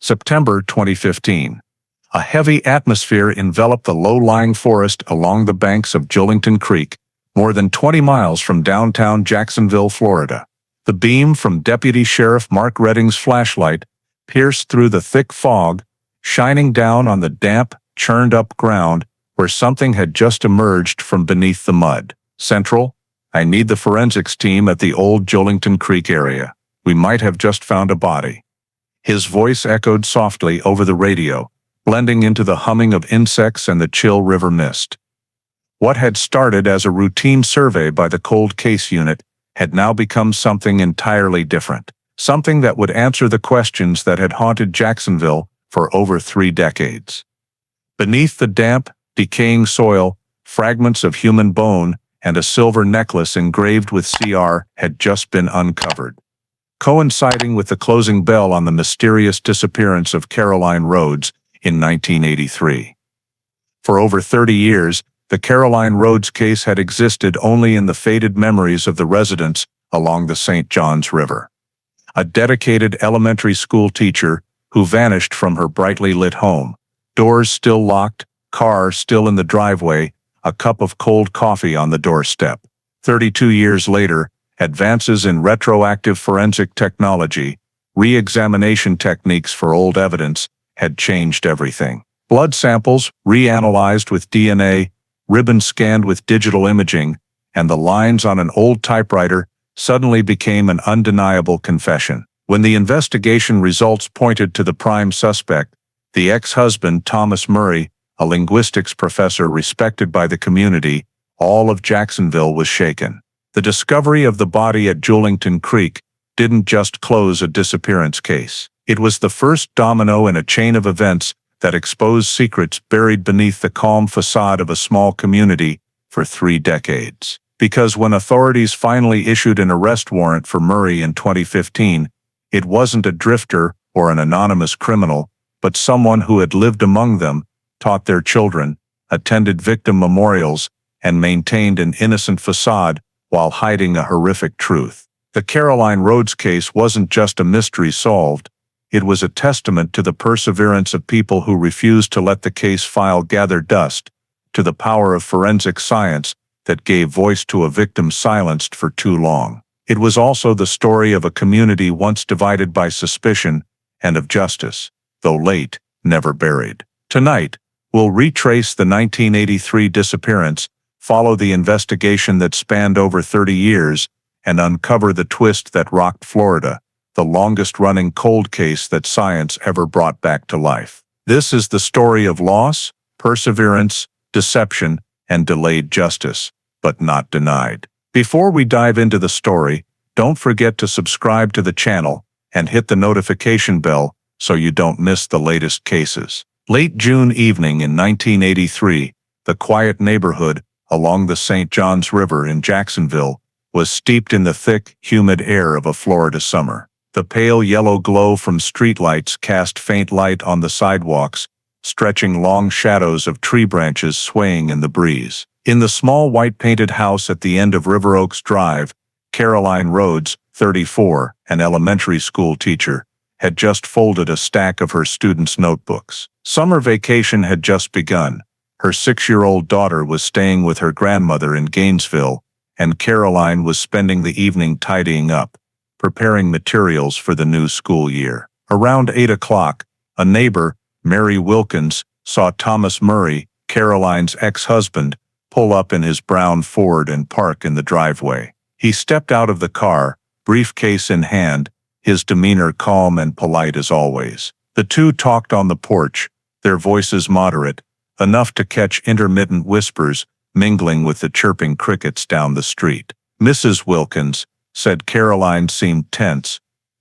September 2015. A heavy atmosphere enveloped the low-lying forest along the banks of Julington Creek, more than 20 miles from downtown Jacksonville, Florida. The beam from Deputy Sheriff Mark Redding's flashlight pierced through the thick fog, shining down on the damp, churned-up ground where something had just emerged from beneath the mud. "Central, I need the forensics team at the old Julington Creek area. We might have just found a body." His voice echoed softly over the radio, blending into the humming of insects and the chill river mist. What had started as a routine survey by the cold case unit had now become something entirely different, something that would answer the questions that had haunted Jacksonville for over 3 decades. Beneath the damp, decaying soil, fragments of human bone and a silver necklace engraved with CR had just been uncovered, coinciding with the closing bell on the mysterious disappearance of Caroline Rhodes in 1983. For over 30 years, the Caroline Rhodes case had existed only in the faded memories of the residents along the St. Johns River. A dedicated elementary school teacher who vanished from her brightly lit home, doors still locked, car still in the driveway, a cup of cold coffee on the doorstep. 32 years later, advances in retroactive forensic technology, re-examination techniques for old evidence, had changed everything. Blood samples, reanalyzed with DNA, ribbons scanned with digital imaging, and the lines on an old typewriter suddenly became an undeniable confession. When the investigation results pointed to the prime suspect, the ex-husband Thomas Murray, a linguistics professor respected by the community, all of Jacksonville was shaken. The discovery of the body at Julington Creek didn't just close a disappearance case. It was the first domino in a chain of events that exposed secrets buried beneath the calm facade of a small community for 3 decades. Because when authorities finally issued an arrest warrant for Murray in 2015, it wasn't a drifter or an anonymous criminal, but someone who had lived among them, taught their children, attended victim memorials, and maintained an innocent facade while hiding a horrific truth. The Caroline Rhodes case wasn't just a mystery solved. It was a testament to the perseverance of people who refused to let the case file gather dust, to the power of forensic science that gave voice to a victim silenced for too long. It was also the story of a community once divided by suspicion and of justice, though late, never buried. Tonight, we'll retrace the 1983 disappearance, follow the investigation that spanned over 30 years, and uncover the twist that rocked Florida, the longest-running cold case that science ever brought back to life. This is the story of loss, perseverance, deception, and delayed justice, but not denied. Before we dive into the story, don't forget to subscribe to the channel and hit the notification bell so you don't miss the latest cases. Late June evening in 1983, the quiet neighborhood along the St. Johns River in Jacksonville was steeped in the thick, humid air of a Florida summer. The pale yellow glow from streetlights cast faint light on the sidewalks, stretching long shadows of tree branches swaying in the breeze. In the small white-painted house at the end of River Oaks Drive, Caroline Rhodes, 34, an elementary school teacher, had just folded a stack of her students' notebooks. Summer vacation had just begun. Her 6-year-old daughter was staying with her grandmother in Gainesville, and Caroline was spending the evening tidying up, preparing materials for the new school year. Around 8 o'clock, a neighbor, Mary Wilkins, saw Thomas Murray, Caroline's ex-husband, pull up in his brown Ford and park in the driveway. He stepped out of the car, briefcase in hand, his demeanor calm and polite as always. The two talked on the porch, their voices moderate, enough to catch intermittent whispers mingling with the chirping crickets down the street. "Mrs. Wilkins," said Caroline, seemed tense,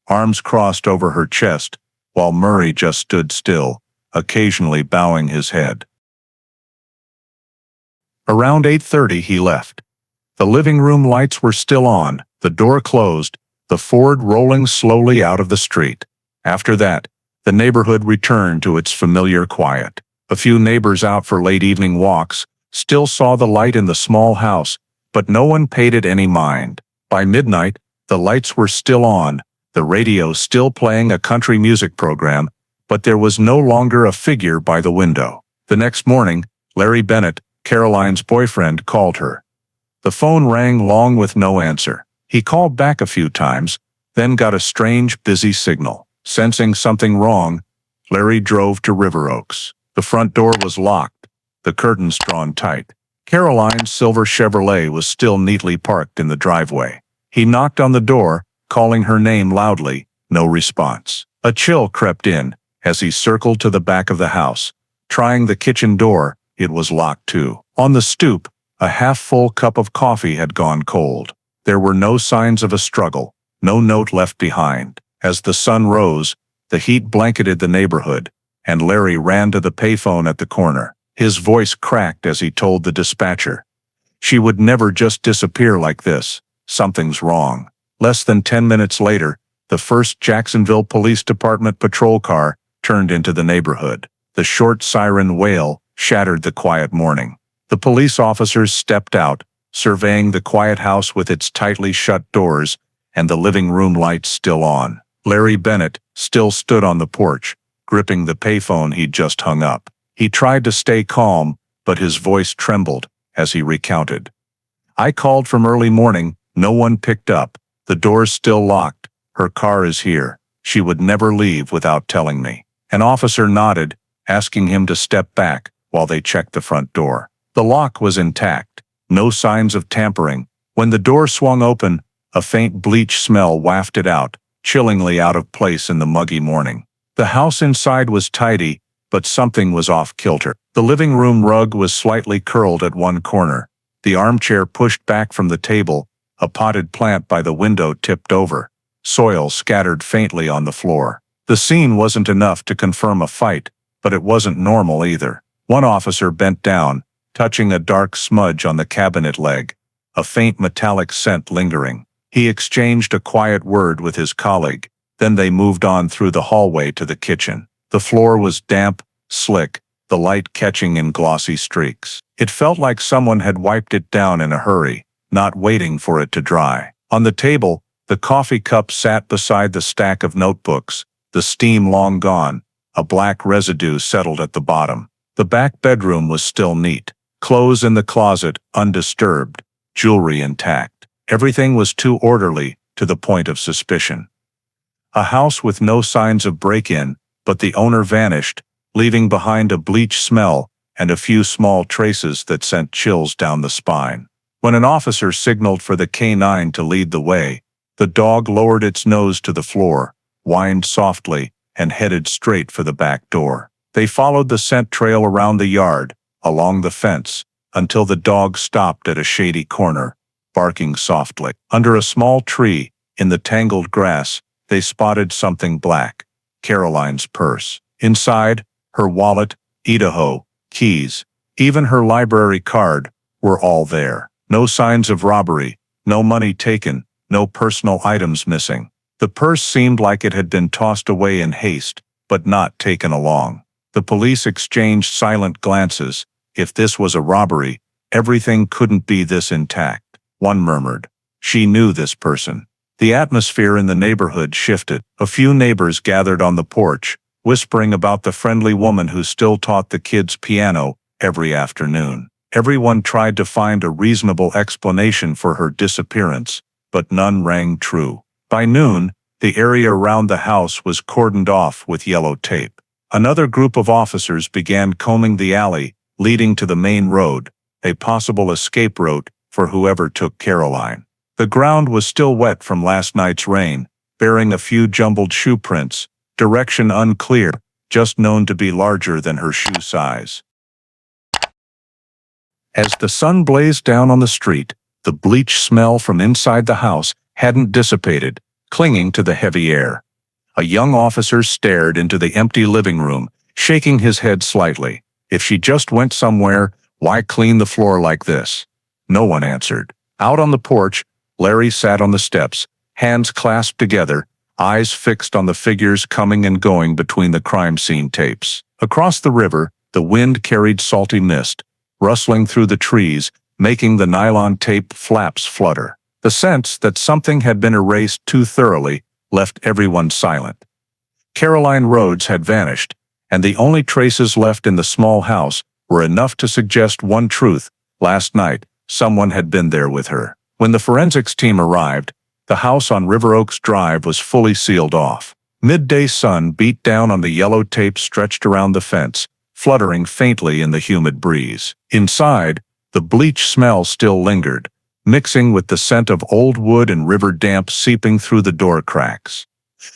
arms crossed over her chest, while Murray just stood still, occasionally bowing his head. Around 8:30 he left. The living room lights were still on, the door closed, the Ford rolling slowly out of the street. After that, the neighborhood returned to its familiar quiet. A few neighbors out for late evening walks still saw the light in the small house, but no one paid it any mind. By midnight, the lights were still on, the radio still playing a country music program, but there was no longer a figure by the window. The next morning, Larry Bennett, Caroline's boyfriend, called her. The phone rang long with no answer. He called back a few times, then got a strange, busy signal. Sensing something wrong, Larry drove to River Oaks. The front door was locked, the curtains drawn tight. Caroline's silver Chevrolet was still neatly parked in the driveway. He knocked on the door, calling her name loudly. No response. A chill crept in as he circled to the back of the house. Trying the kitchen door, it was locked too. On the stoop, a half-full cup of coffee had gone cold. There were no signs of a struggle, no note left behind. As the sun rose, the heat blanketed the neighborhood, and Larry ran to the payphone at the corner. His voice cracked as he told the dispatcher. She would never just disappear like this. Something's wrong. Less than 10 minutes later, the first Jacksonville Police Department patrol car turned into the neighborhood. The short siren wail shattered the quiet morning. The police officers stepped out, surveying the quiet house with its tightly shut doors and the living room lights still on. Larry Bennett still stood on the porch, gripping the payphone he'd just hung up. He tried to stay calm, but his voice trembled as he recounted. I called from early morning, no one picked up. The door's still locked. Her car is here. She would never leave without telling me. An officer nodded, asking him to step back while they checked the front door. The lock was intact, no signs of tampering. When the door swung open, a faint bleach smell wafted out, chillingly out of place in the muggy morning. The house inside was tidy, but something was off-kilter. The living room rug was slightly curled at one corner, the armchair pushed back from the table, a potted plant by the window tipped over, soil scattered faintly on the floor. The scene wasn't enough to confirm a fight, but it wasn't normal either. One officer bent down, touching a dark smudge on the cabinet leg, a faint metallic scent lingering. He exchanged a quiet word with his colleague, then they moved on through the hallway to the kitchen. The floor was damp, slick, the light catching in glossy streaks. It felt like someone had wiped it down in a hurry, not waiting for it to dry. On the table, the coffee cup sat beside the stack of notebooks, the steam long gone, a black residue settled at the bottom. The back bedroom was still neat, clothes in the closet undisturbed, jewelry intact. Everything was too orderly to the point of suspicion. A house with no signs of break-in, but the owner vanished, leaving behind a bleach smell and a few small traces that sent chills down the spine. When an officer signaled for the K9 to lead the way, the dog lowered its nose to the floor, whined softly, and headed straight for the back door. They followed the scent trail around the yard, along the fence, until the dog stopped at a shady corner, barking softly. Under a small tree, in the tangled grass, they spotted something black. Caroline's purse. Inside, her wallet, Idaho, keys, even her library card, were all there. No signs of robbery, no money taken, no personal items missing. The purse seemed like it had been tossed away in haste, but not taken along. The police exchanged silent glances. If this was a robbery, everything couldn't be this intact. One murmured. She knew this person. The atmosphere in the neighborhood shifted. A few neighbors gathered on the porch, whispering about the friendly woman who still taught the kids piano every afternoon. Everyone tried to find a reasonable explanation for her disappearance, but none rang true. By noon, the area around the house was cordoned off with yellow tape. Another group of officers began combing the alley leading to the main road, a possible escape route for whoever took Caroline. The ground was still wet from last night's rain, bearing a few jumbled shoe prints, direction unclear, just known to be larger than her shoe size. As the sun blazed down on the street, the bleach smell from inside the house hadn't dissipated, clinging to the heavy air. A young officer stared into the empty living room, shaking his head slightly. If she just went somewhere, why clean the floor like this? No one answered. Out on the porch, Larry sat on the steps, hands clasped together, eyes fixed on the figures coming and going between the crime scene tapes. Across the river, the wind carried salty mist, rustling through the trees, making the nylon tape flaps flutter. The sense that something had been erased too thoroughly left everyone silent. Caroline Rhodes had vanished, and the only traces left in the small house were enough to suggest one truth: last night, someone had been there with her. When the forensics team arrived, the house on River Oaks Drive was fully sealed off. Midday sun beat down on the yellow tape stretched around the fence, fluttering faintly in the humid breeze. Inside, the bleach smell still lingered, mixing with the scent of old wood and river damp seeping through the door cracks.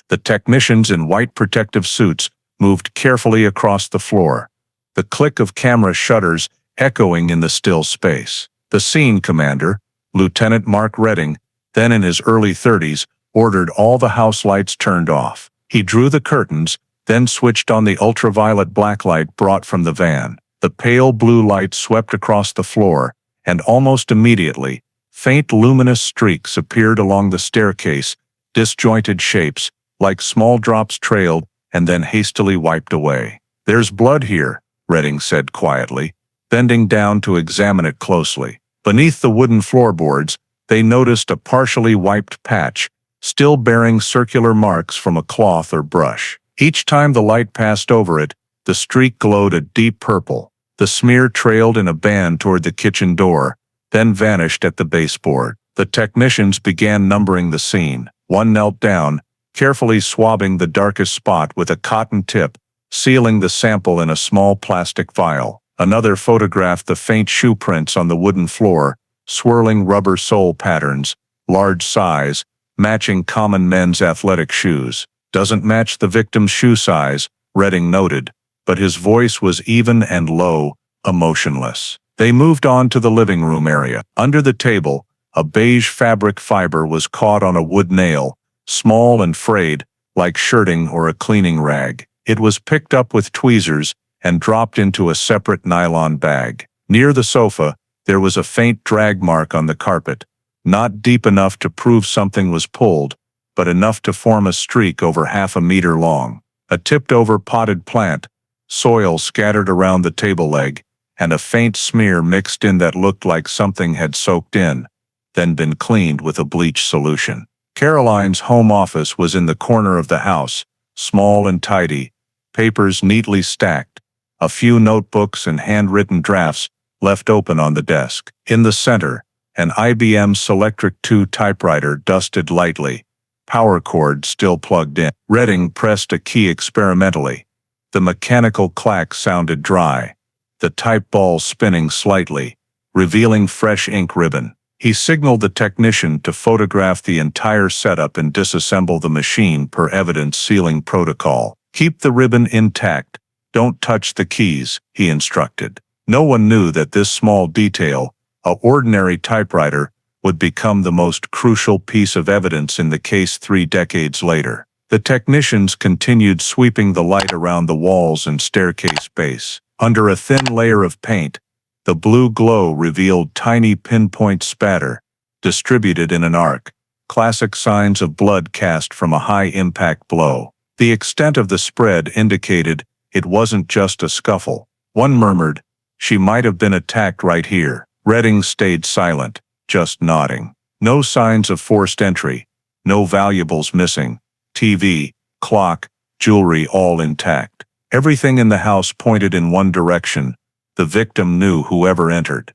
The technicians in white protective suits moved carefully across the floor, the click of camera shutters echoing in the still space. The scene commander, Lieutenant Mark Redding, then in his early 30s, ordered all the house lights turned off. He drew the curtains, then switched on the ultraviolet blacklight brought from the van. The pale blue light swept across the floor, and almost immediately, faint luminous streaks appeared along the staircase, disjointed shapes, like small drops trailed and then hastily wiped away. "There's blood here," Redding said quietly, bending down to examine it closely. Beneath the wooden floorboards, they noticed a partially wiped patch, still bearing circular marks from a cloth or brush. Each time the light passed over it, the streak glowed a deep purple. The smear trailed in a band toward the kitchen door, then vanished at the baseboard. The technicians began numbering the scene. One knelt down, carefully swabbing the darkest spot with a cotton tip, sealing the sample in a small plastic vial. Another photographed the faint shoe prints on the wooden floor, swirling rubber sole patterns, large size, matching common men's athletic shoes. "Doesn't match the victim's shoe size," Redding noted, but his voice was even and low, emotionless. They moved on to the living room area. Under the table, a beige fabric fiber was caught on a wood nail, small and frayed, like shirting or a cleaning rag. It was picked up with tweezers and dropped into a separate nylon bag. Near the sofa, there was a faint drag mark on the carpet, not deep enough to prove something was pulled, but enough to form a streak over half a meter long. A tipped-over potted plant, soil scattered around the table leg, and a faint smear mixed in that looked like something had soaked in, then been cleaned with a bleach solution. Caroline's home office was in the corner of the house, small and tidy, papers neatly stacked, a few notebooks and handwritten drafts left open on the desk. In the center, an IBM Selectric 2 typewriter dusted lightly, power cord still plugged in. Redding pressed a key experimentally. The mechanical clack sounded dry, the type ball spinning slightly, revealing fresh ink ribbon. He signaled the technician to photograph the entire setup and disassemble the machine per evidence sealing protocol. "Keep the ribbon intact. Don't touch the keys," he instructed. No one knew that this small detail, an ordinary typewriter, would become the most crucial piece of evidence in the case 3 decades later. The technicians continued sweeping the light around the walls and staircase base. Under a thin layer of paint, the blue glow revealed tiny pinpoint spatter, distributed in an arc, classic signs of blood cast from a high-impact blow. The extent of the spread indicated it wasn't just a scuffle. One murmured, "She might have been attacked right here." Redding stayed silent, just nodding. No signs of forced entry, no valuables missing. TV, clock, jewelry all intact. Everything in the house pointed in one direction. The victim knew whoever entered.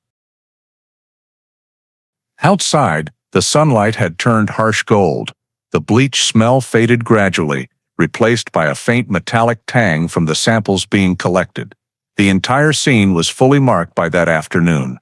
Outside, the sunlight had turned harsh gold. The bleach smell faded gradually, replaced by a faint metallic tang from the samples being collected. The entire scene was fully marked by that afternoon.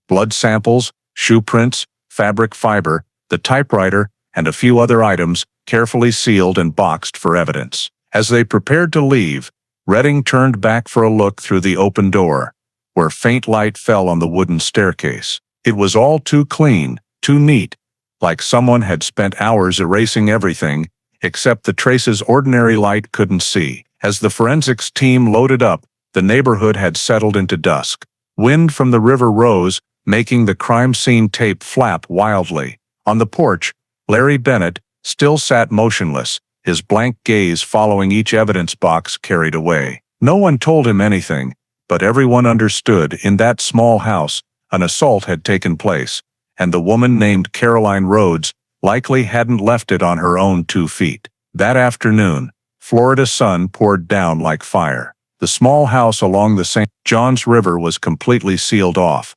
Blood samples, shoe prints, fabric fiber, the typewriter, and a few other items carefully sealed and boxed for evidence. As they prepared to leave, Redding turned back for a look through the open door, where faint light fell on the wooden staircase. It was all too clean, too neat, like someone had spent hours erasing everything, except the traces ordinary light couldn't see. As the forensics team loaded up, the neighborhood had settled into dusk. Wind from the river rose, making the crime scene tape flap wildly. On the porch, Larry Bennett still sat motionless, his blank gaze following each evidence box carried away. No one told him anything, but everyone understood in that small house an assault had taken place, and the woman named Caroline Rhodes likely hadn't left it on her own 2 feet. That afternoon, Florida sun poured down like fire. The small house along the St. Johns River was completely sealed off.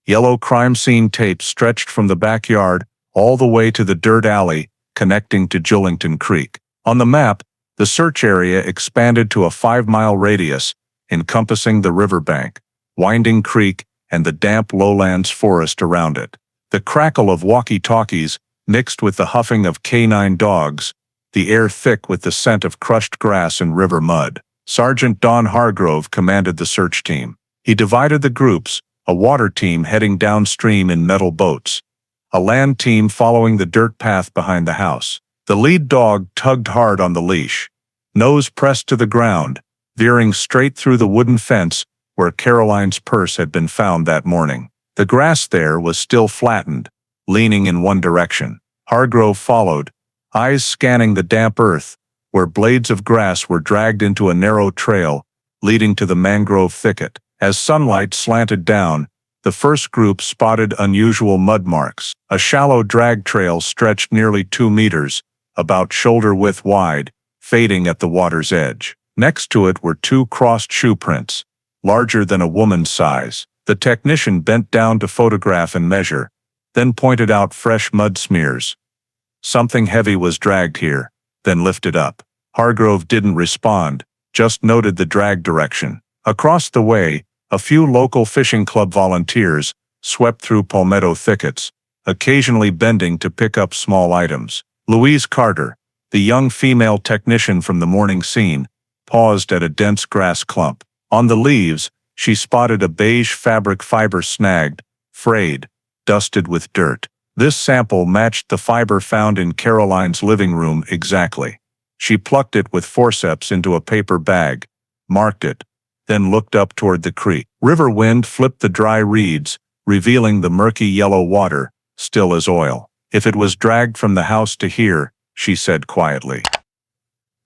Yellow crime scene tape stretched from the backyard all the way to the dirt alley connecting to Julington Creek. On the map, the search area expanded to a 5-mile radius, encompassing the riverbank, winding creek, and the damp lowlands forest around it. The crackle of walkie-talkies mixed with the huffing of canine dogs, the air thick with the scent of crushed grass and river mud. Sergeant Don Hargrove commanded the search team. He divided the groups, a water team heading downstream in metal boats, a land team following the dirt path behind the house. The lead dog tugged hard on the leash, nose pressed to the ground, veering straight through the wooden fence where Caroline's purse had been found that morning. The grass there was still flattened, leaning in one direction. Hargrove followed, eyes scanning the damp earth, where blades of grass were dragged into a narrow trail leading to the mangrove thicket. As sunlight slanted down, the first group spotted unusual mud marks. A shallow drag trail stretched nearly 2 meters, about shoulder-width wide, fading at the water's edge. Next to it were 2 crossed shoe prints, larger than a woman's size. The technician bent down to photograph and measure, then pointed out fresh mud smears. Something heavy was dragged here, then lifted up. Hargrove didn't respond, just noted the drag direction. Across the way, a few local fishing club volunteers swept through palmetto thickets, occasionally bending to pick up small items. Louise Carter, the young female technician from the morning scene, paused at a dense grass clump. On the leaves, she spotted a beige fabric fiber snagged, frayed, dusted with dirt. This sample matched the fiber found in Caroline's living room exactly. She plucked it with forceps into a paper bag, marked it, then looked up toward the creek. River wind flipped the dry reeds, revealing the murky yellow water, still as oil. If it was dragged from the house to here, she said quietly,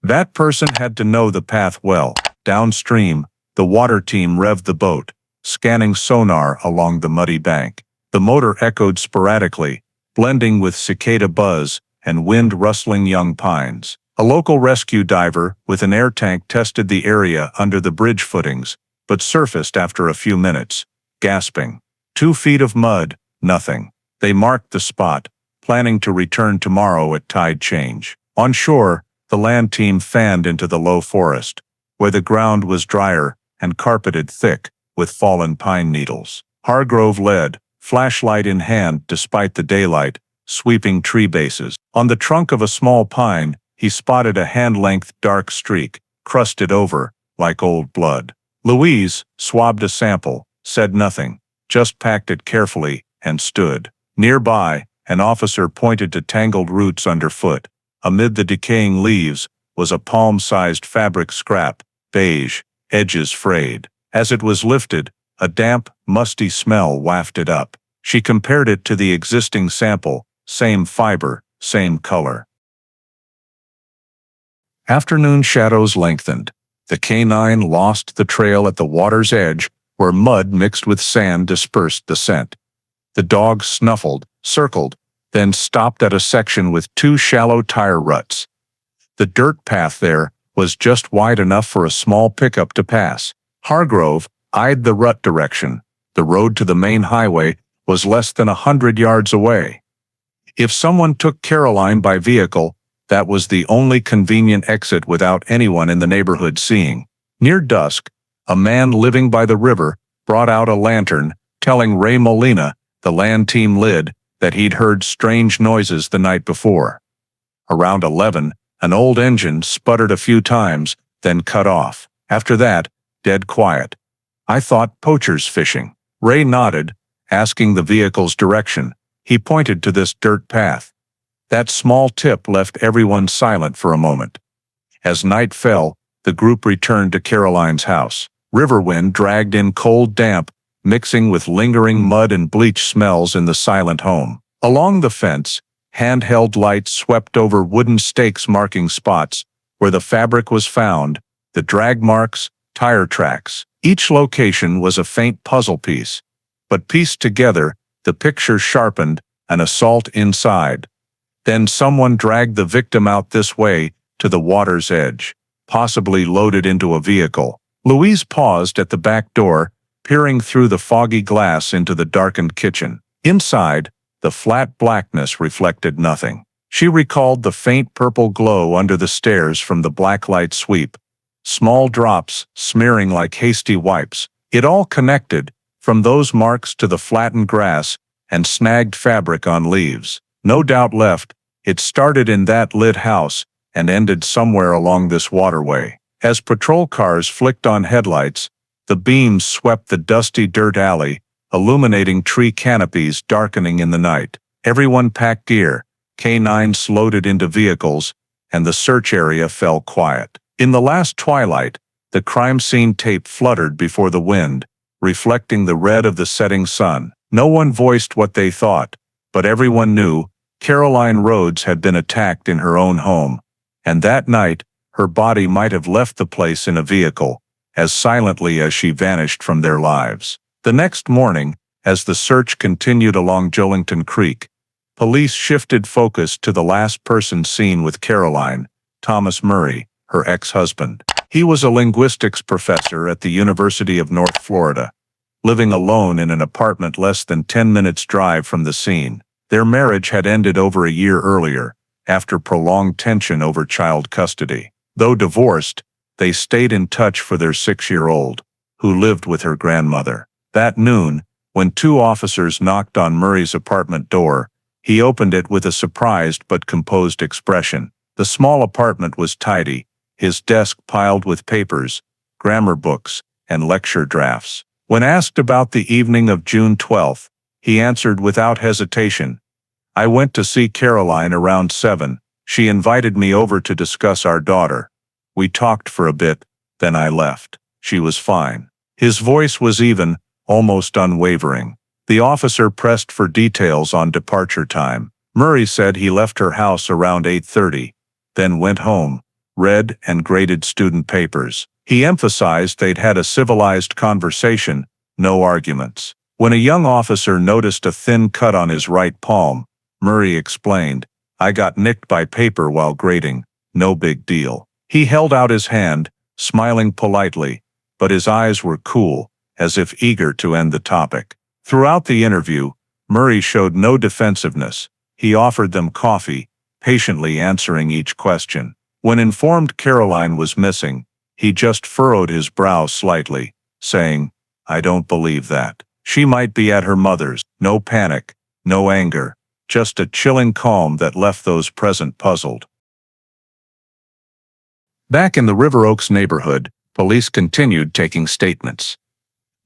that person had to know the path well. Downstream, the water team revved the boat, scanning sonar along the muddy bank. The motor echoed sporadically, blending with cicada buzz and wind-rustling young pines. A local rescue diver with an air tank tested the area under the bridge footings, but surfaced after a few minutes, gasping. 2 feet of mud, nothing. They marked the spot, planning to return tomorrow at tide change. On shore, the land team fanned into the low forest, where the ground was drier and carpeted thick with fallen pine needles. Hargrove led, flashlight in hand despite the daylight, sweeping tree bases. On the trunk of a small pine, he spotted a hand-length dark streak, crusted over, like old blood. Louise swabbed a sample, said nothing, just packed it carefully, and stood. Nearby, an officer pointed to tangled roots underfoot. Amid the decaying leaves was a palm-sized fabric scrap, beige, edges frayed. As it was lifted, a damp, musty smell wafted up. She compared it to the existing sample, same fiber, same color. Afternoon shadows lengthened. The canine lost the trail at the water's edge, where mud mixed with sand dispersed the scent. The dog snuffled, circled, then stopped at a section with 2 shallow tire ruts. The dirt path there was just wide enough for a small pickup to pass. Hargrove eyed the rut direction. The road to the main highway was less than 100 yards away. If someone took Caroline by vehicle, that was the only convenient exit without anyone in the neighborhood seeing. Near dusk, a man living by the river brought out a lantern, telling Ray Molina, the land team lid, that he'd heard strange noises the night before. Around 11, an old engine sputtered a few times, then cut off. After that, dead quiet. I thought poachers fishing. Ray nodded, asking the vehicle's direction. He pointed to this dirt path. That small tip left everyone silent for a moment. As night fell, the group returned to Caroline's house. River wind dragged in cold damp, mixing with lingering mud and bleach smells in the silent home. Along the fence, handheld lights swept over wooden stakes marking spots where the fabric was found, the drag marks, tire tracks. Each location was a faint puzzle piece, but pieced together, the picture sharpened, an assault inside. Then someone dragged the victim out this way, to the water's edge. possibly loaded into a vehicle. Louise paused at the back door, peering through the foggy glass into the darkened kitchen. Inside, the flat blackness reflected nothing. She recalled the faint purple glow under the stairs from the blacklight sweep, small drops smearing like hasty wipes. It all connected, from those marks to the flattened grass and snagged fabric on leaves. No doubt left, it started in that lit house and ended somewhere along this waterway. As patrol cars flicked on headlights, the beams swept the dusty dirt alley, illuminating tree canopies darkening in the night. Everyone packed gear, K9s loaded into vehicles, and the search area fell quiet. In the last twilight, the crime scene tape fluttered before the wind, reflecting the red of the setting sun. No one voiced what they thought, but everyone knew Caroline Rhodes had been attacked in her own home, and that night, her body might have left the place in a vehicle, as silently as she vanished from their lives. The next morning, as the search continued along Julington Creek, police shifted focus to the last person seen with Caroline, Thomas Murray, her ex-husband. He was a linguistics professor at the University of North Florida, living alone in an apartment less than 10 minutes' drive from the scene. Their marriage had ended over a year earlier, after prolonged tension over child custody. Though divorced, they stayed in touch for their 6-year-old, who lived with her grandmother. That noon, when 2 officers knocked on Murray's apartment door, he opened it with a surprised but composed expression. The small apartment was tidy, his desk piled with papers, grammar books, and lecture drafts. When asked about the evening of June 12th, he answered without hesitation, "I went to see Caroline around 7. She invited me over to discuss our daughter. We talked for a bit, then I left. She was fine." His voice was even, almost unwavering. The officer pressed for details on departure time. Murray said he left her house around 8:30, then went home, read and graded student papers. He emphasized they'd had a civilized conversation, no arguments. When a young officer noticed a thin cut on his right palm, Murray explained, "I got nicked by paper while grading, no big deal." He held out his hand, smiling politely, but his eyes were cool, as if eager to end the topic. Throughout the interview, Murray showed no defensiveness. He offered them coffee, patiently answering each question. When informed Caroline was missing, he just furrowed his brow slightly, saying, "I don't believe that. She might be at her mother's." No panic, no anger, just a chilling calm that left those present puzzled. Back in the River Oaks neighborhood, police continued taking statements.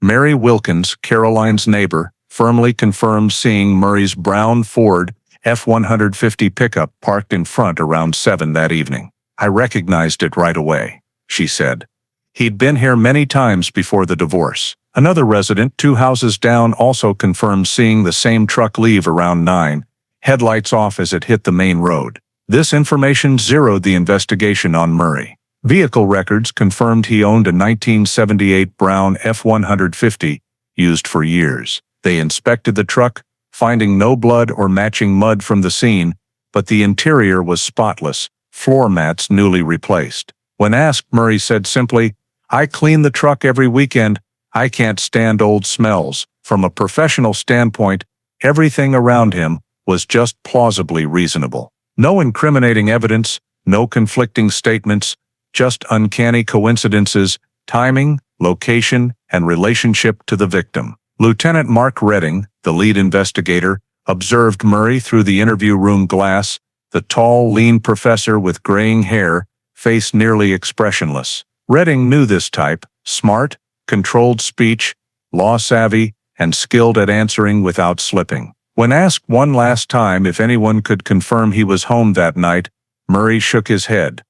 Mary Wilkins, Caroline's neighbor, firmly confirmed seeing Murray's brown Ford F-150 pickup parked in front around 7 that evening. "I recognized it right away," she said. "He'd been here many times before the divorce." Another resident 2 houses down also confirmed seeing the same truck leave around 9, headlights off as it hit the main road. This information zeroed the investigation on Murray. Vehicle records confirmed he owned a 1978 brown F-150, used for years. They inspected the truck, finding no blood or matching mud from the scene, but the interior was spotless, floor mats newly replaced. When asked, Murray said simply, "I clean the truck every weekend. I can't stand old smells." From a professional standpoint, everything around him was just plausibly reasonable. No incriminating evidence, no conflicting statements, just uncanny coincidences, timing, location, and relationship to the victim. Lieutenant Mark Redding, the lead investigator, observed Murray through the interview room glass, the tall, lean professor with graying hair, face nearly expressionless. Redding knew this type: smart, controlled speech, law-savvy, and skilled at answering without slipping. When asked one last time if anyone could confirm he was home that night, Murray shook his head.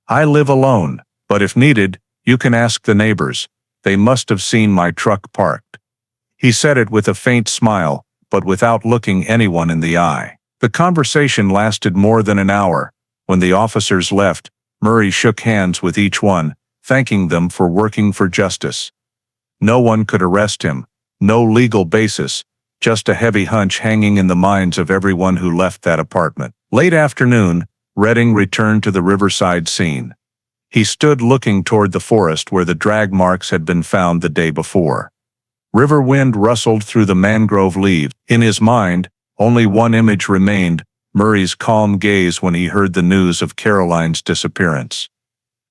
"I live alone, but if needed, you can ask the neighbors. They must have seen my truck parked." He said it with a faint smile, but without looking anyone in the eye. The conversation lasted more than an hour. When the officers left, Murray shook hands with each one, thanking them for working for justice. No one could arrest him, no legal basis, just a heavy hunch hanging in the minds of everyone who left that apartment. Late afternoon, Redding returned to the riverside scene. He stood looking toward the forest where the drag marks had been found the day before. River wind rustled through the mangrove leaves. In his mind, only one image remained, Murray's calm gaze when he heard the news of Caroline's disappearance.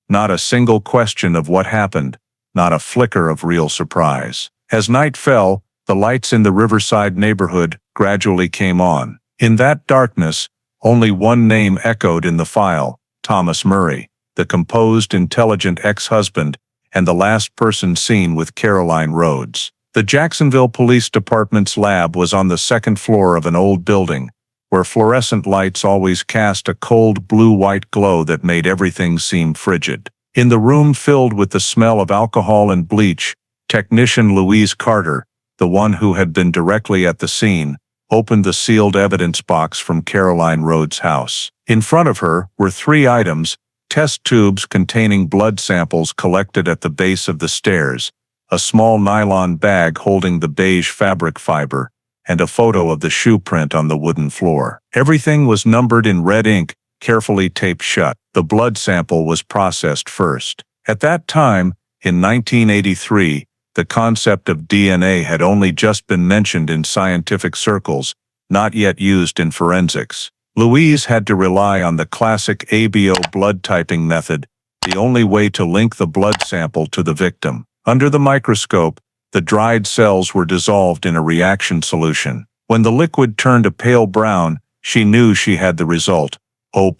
Not a single question of what happened, not a flicker of real surprise. As night fell, the lights in the riverside neighborhood gradually came on. In that darkness, only one name echoed in the file: Thomas Murray, the composed, intelligent ex-husband and the last person seen with Caroline Rhodes. The Jacksonville Police Department's lab was on the second floor of an old building, where fluorescent lights always cast a cold blue-white glow that made everything seem frigid. In the room filled with the smell of alcohol and bleach, technician Louise Carter, the one who had been directly at the scene, opened the sealed evidence box from Caroline Rhodes' house. In front of her were 3 items: test tubes containing blood samples collected at the base of the stairs, a small nylon bag holding the beige fabric fiber, and a photo of the shoe print on the wooden floor. Everything was numbered in red ink, carefully taped shut. The blood sample was processed first. At that time, in 1983, the concept of DNA had only just been mentioned in scientific circles, not yet used in forensics. Louise had to rely on the classic ABO blood typing method, the only way to link the blood sample to the victim. Under the microscope, the dried cells were dissolved in a reaction solution. When the liquid turned a pale brown, she knew she had the result: O+.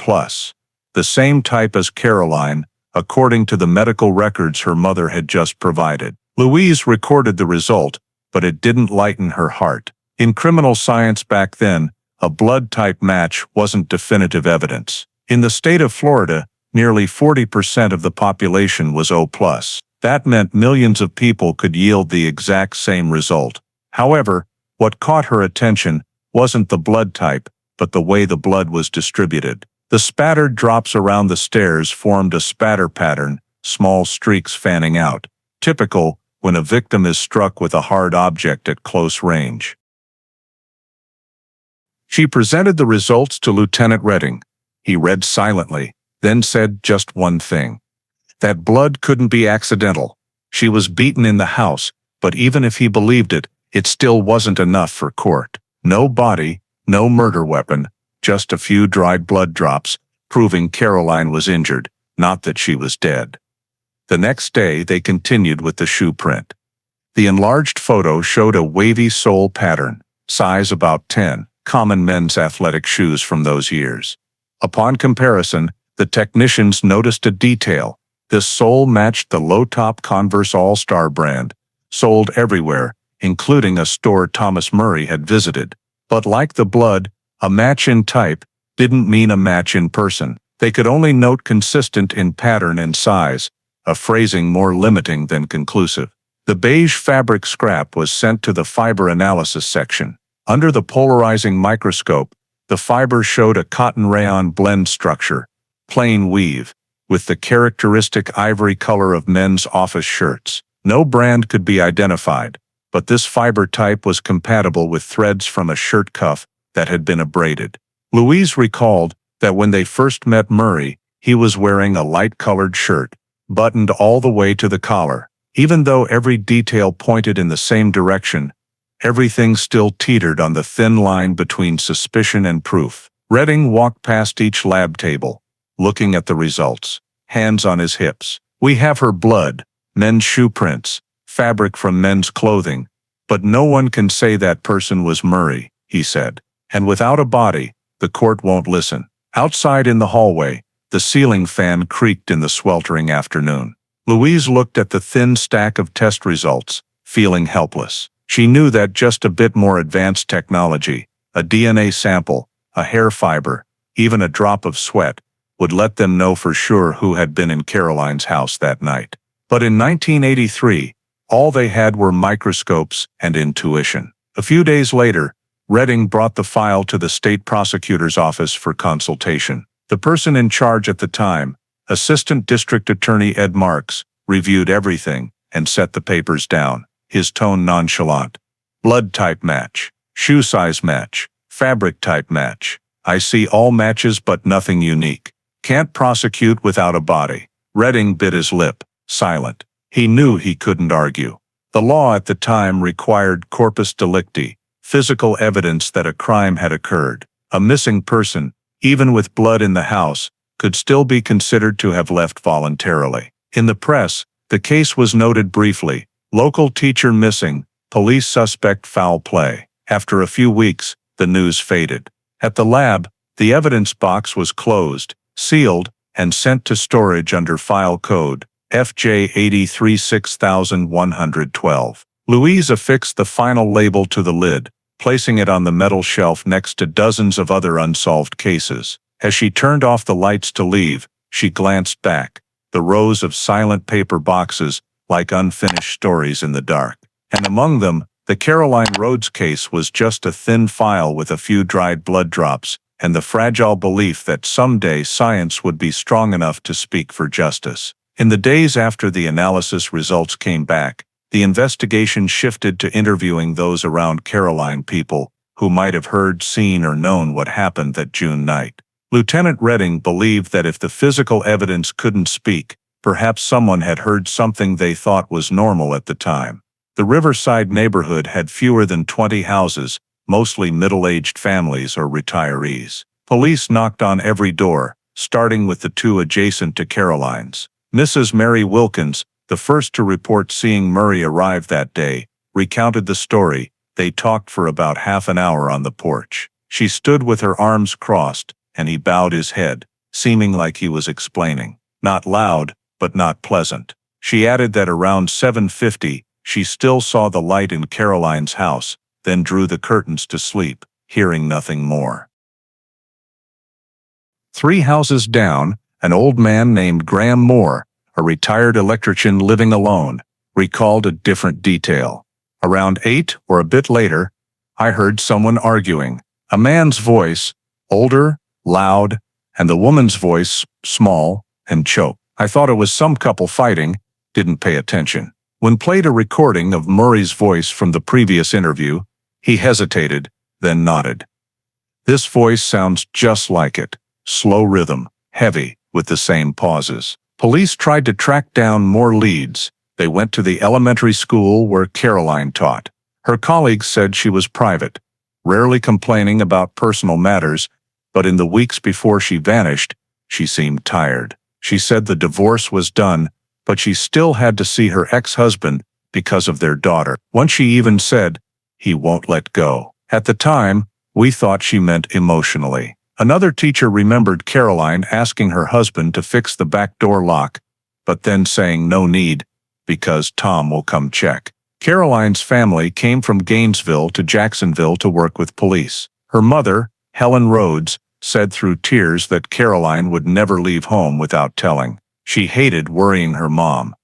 The same type as Caroline, according to the medical records her mother had just provided. Louise recorded the result, but it didn't lighten her heart. In criminal science back then, a blood type match wasn't definitive evidence. In the state of Florida, nearly 40% of the population was O+. That meant millions of people could yield the exact same result. However, what caught her attention wasn't the blood type, but the way the blood was distributed. The spattered drops around the stairs formed a spatter pattern, small streaks fanning out, typical when a victim is struck with a hard object at close range. She presented the results to Lieutenant Redding. He read silently, then said just one thing: that blood couldn't be accidental. She was beaten in the house, but even if he believed it, it still wasn't enough for court. No body, no murder weapon, just a few dried blood drops, proving Caroline was injured, not that she was dead. The next day they continued with the shoe print. The enlarged photo showed a wavy sole pattern, size about 10, common men's athletic shoes from those years. Upon comparison, the technicians noticed a detail. This sole matched the low-top Converse All-Star brand, sold everywhere, including a store Thomas Murray had visited. But like the blood, a match in type didn't mean a match in person. They could only note consistent in pattern and size, a phrasing more limiting than conclusive. The beige fabric scrap was sent to the fiber analysis section. Under the polarizing microscope, the fiber showed a cotton rayon blend structure, plain weave, with the characteristic ivory color of men's office shirts. No brand could be identified, but this fiber type was compatible with threads from a shirt cuff that had been abraded. Louise recalled that when they first met Murray, he was wearing a light-colored shirt, buttoned all the way to the collar. Even though every detail pointed in the same direction, everything still teetered on the thin line between suspicion and proof. Redding walked past each lab table, looking at the results, hands on his hips. We have her blood, men's shoe prints, fabric from men's clothing, but no one can say that person was Murray, he said. And without a body, the court won't listen. Outside in the hallway, the ceiling fan creaked in the sweltering afternoon. Louise looked at the thin stack of test results, feeling helpless. She knew that just a bit more advanced technology, a DNA sample, a hair fiber, even a drop of sweat, would let them know for sure who had been in Caroline's house that night. But in 1983, all they had were microscopes and intuition. A few days later, Redding brought the file to the state prosecutor's office for consultation. The person in charge at the time, Assistant District Attorney Ed Marks, reviewed everything and set the papers down, his tone nonchalant. Blood type match, shoe size match, fabric type match. I see all matches but nothing unique. Can't prosecute without a body. Redding bit his lip, silent. He knew he couldn't argue. The law at the time required corpus delicti, physical evidence that a crime had occurred. A missing person, even with blood in the house, could still be considered to have left voluntarily. In the press, the case was noted briefly: local teacher missing, police suspect foul play. After a few weeks, the news faded. At the lab, the evidence box was closed, sealed, and sent to storage under file code FJ83 6112. Louise affixed the final label to the lid, placing it on the metal shelf next to dozens of other unsolved cases. As she turned off the lights to leave, she glanced back, the rows of silent paper boxes, like unfinished stories in the dark. And among them, the Caroline Rhodes case was just a thin file with a few dried blood drops, and the fragile belief that someday science would be strong enough to speak for justice. In the days after the analysis results came back, the investigation shifted to interviewing those around Caroline, people who might have heard, seen, or known what happened that June night. Lieutenant Redding believed that if the physical evidence couldn't speak, perhaps someone had heard something they thought was normal at the time. The Riverside neighborhood had fewer than 20 houses, mostly middle-aged families or retirees. Police knocked on every door, starting with the two adjacent to Caroline's. Mrs. Mary Wilkins, the first to report seeing Murray arrive that day, recounted the story. They talked for about half an hour on the porch. She stood with her arms crossed, and he bowed his head, seeming like he was explaining. Not loud, but not pleasant. She added that around 7:50, she still saw the light in Caroline's house, then drew the curtains to sleep, hearing nothing more. 3 houses down, an old man named Graham Moore, a retired electrician living alone, recalled a different detail. Around 8 or a bit later, I heard someone arguing. A man's voice, older, loud, and the woman's voice, small and choked. I thought it was some couple fighting, didn't pay attention. When played a recording of Murray's voice from the previous interview, he hesitated, then nodded. This voice sounds just like it. Slow rhythm, heavy, with the same pauses. Police tried to track down more leads. They went to the elementary school where Caroline taught. Her colleagues said she was private, rarely complaining about personal matters, but in the weeks before she vanished, she seemed tired. She said the divorce was done, but she still had to see her ex-husband because of their daughter. Once she even said, "He won't let go." At the time, we thought she meant emotionally. Another teacher remembered Caroline asking her husband to fix the back door lock, but then saying no need, because Tom will come check. Caroline's family came from Gainesville to Jacksonville to work with police. Her mother, Helen Rhodes, said through tears that Caroline would never leave home without telling. She hated worrying her mom.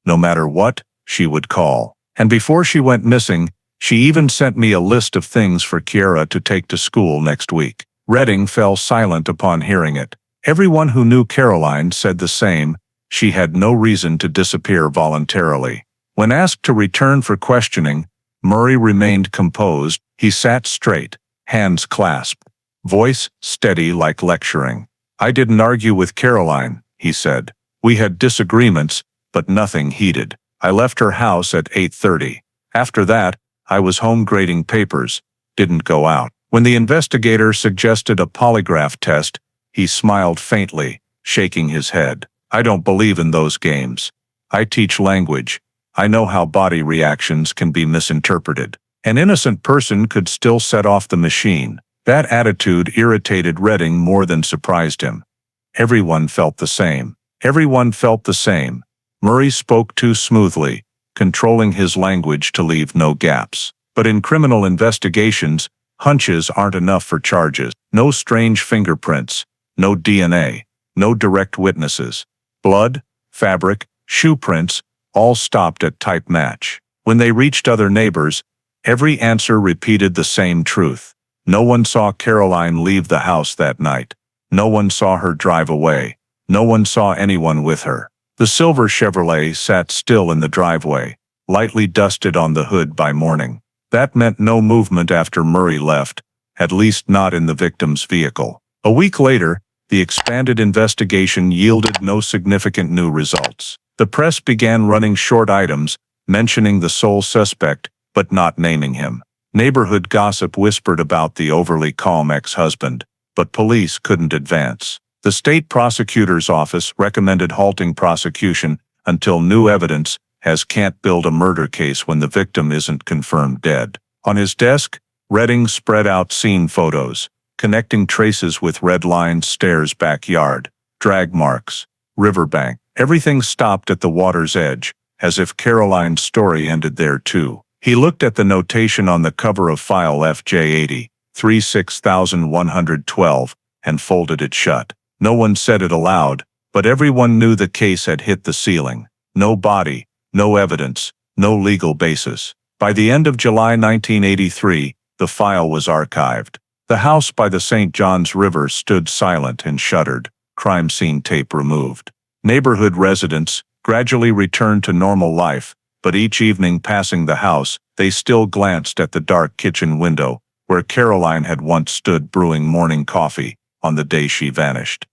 No matter what, she would call. And before she went missing, she even sent me a list of things for Kiara to take to school next week. Redding fell silent upon hearing it. Everyone who knew Caroline said the same. She had no reason to disappear voluntarily. When asked to return for questioning, Murray remained composed. He sat straight, hands clasped, voice steady like lecturing. "I didn't argue with Caroline," he said. "We had disagreements, but nothing heated. I left her house at 8:30. After that, I was home grading papers, didn't go out." When the investigator suggested a polygraph test, he smiled faintly, shaking his head. "I don't believe in those games. I teach language. I know how body reactions can be misinterpreted. An innocent person could still set off the machine." That attitude irritated Redding more than surprised him. Everyone felt the same. Everyone felt the same. Murray spoke too smoothly, controlling his language to leave no gaps. But in criminal investigations, hunches aren't enough for charges. No strange fingerprints, no DNA, no direct witnesses. Blood, fabric, shoe prints, all stopped at type match. When they reached other neighbors, every answer repeated the same truth. No one saw Caroline leave the house that night. No one saw her drive away. No one saw anyone with her. The silver Chevrolet sat still in the driveway, lightly dusted on the hood by morning. That meant no movement after Murray left, at least not in the victim's vehicle. A week later, the expanded investigation yielded no significant new results. The press began running short items, mentioning the sole suspect, but not naming him. Neighborhood gossip whispered about the overly calm ex-husband, but police couldn't advance. The state prosecutor's office recommended halting prosecution until new evidence, as can't build a murder case when the victim isn't confirmed dead. On his desk, Redding spread out scene photos, connecting traces with red lines, stairs, backyard, drag marks, riverbank. Everything stopped at the water's edge, as if Caroline's story ended there too. He looked at the notation on the cover of file FJ80, 36112, and folded it shut. No one said it aloud, but everyone knew the case had hit the ceiling. No body, no evidence, no legal basis. By the end of July 1983, the file was archived. The house by the St. Johns River stood silent and shuttered, crime scene tape removed. Neighborhood residents gradually returned to normal life, but each evening passing the house, they still glanced at the dark kitchen window, where Caroline had once stood brewing morning coffee on the day she vanished,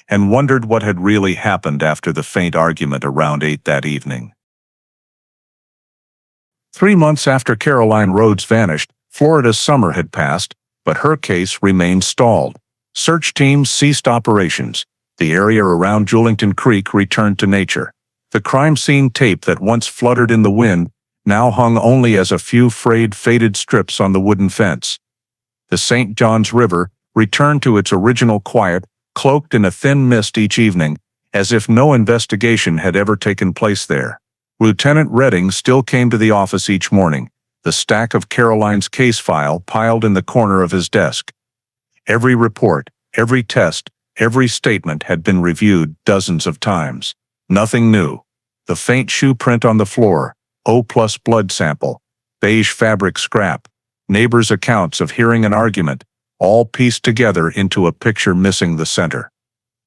and wondered what had really happened after the faint argument around 8 that evening. 3 months after Caroline Rhodes vanished, Florida's summer had passed, but her case remained stalled. Search teams ceased operations. The area around Julington Creek returned to nature. The crime scene tape that once fluttered in the wind now hung only as a few frayed, faded strips on the wooden fence. The St. Johns River returned to its original quiet, cloaked in a thin mist each evening, as if no investigation had ever taken place there. Lieutenant Redding still came to the office each morning, the stack of Caroline's case file piled in the corner of his desk. Every report, every test, every statement had been reviewed dozens of times. Nothing new. The faint shoe print on the floor, O+ blood sample, beige fabric scrap, neighbors' accounts of hearing an argument, all pieced together into a picture missing the center.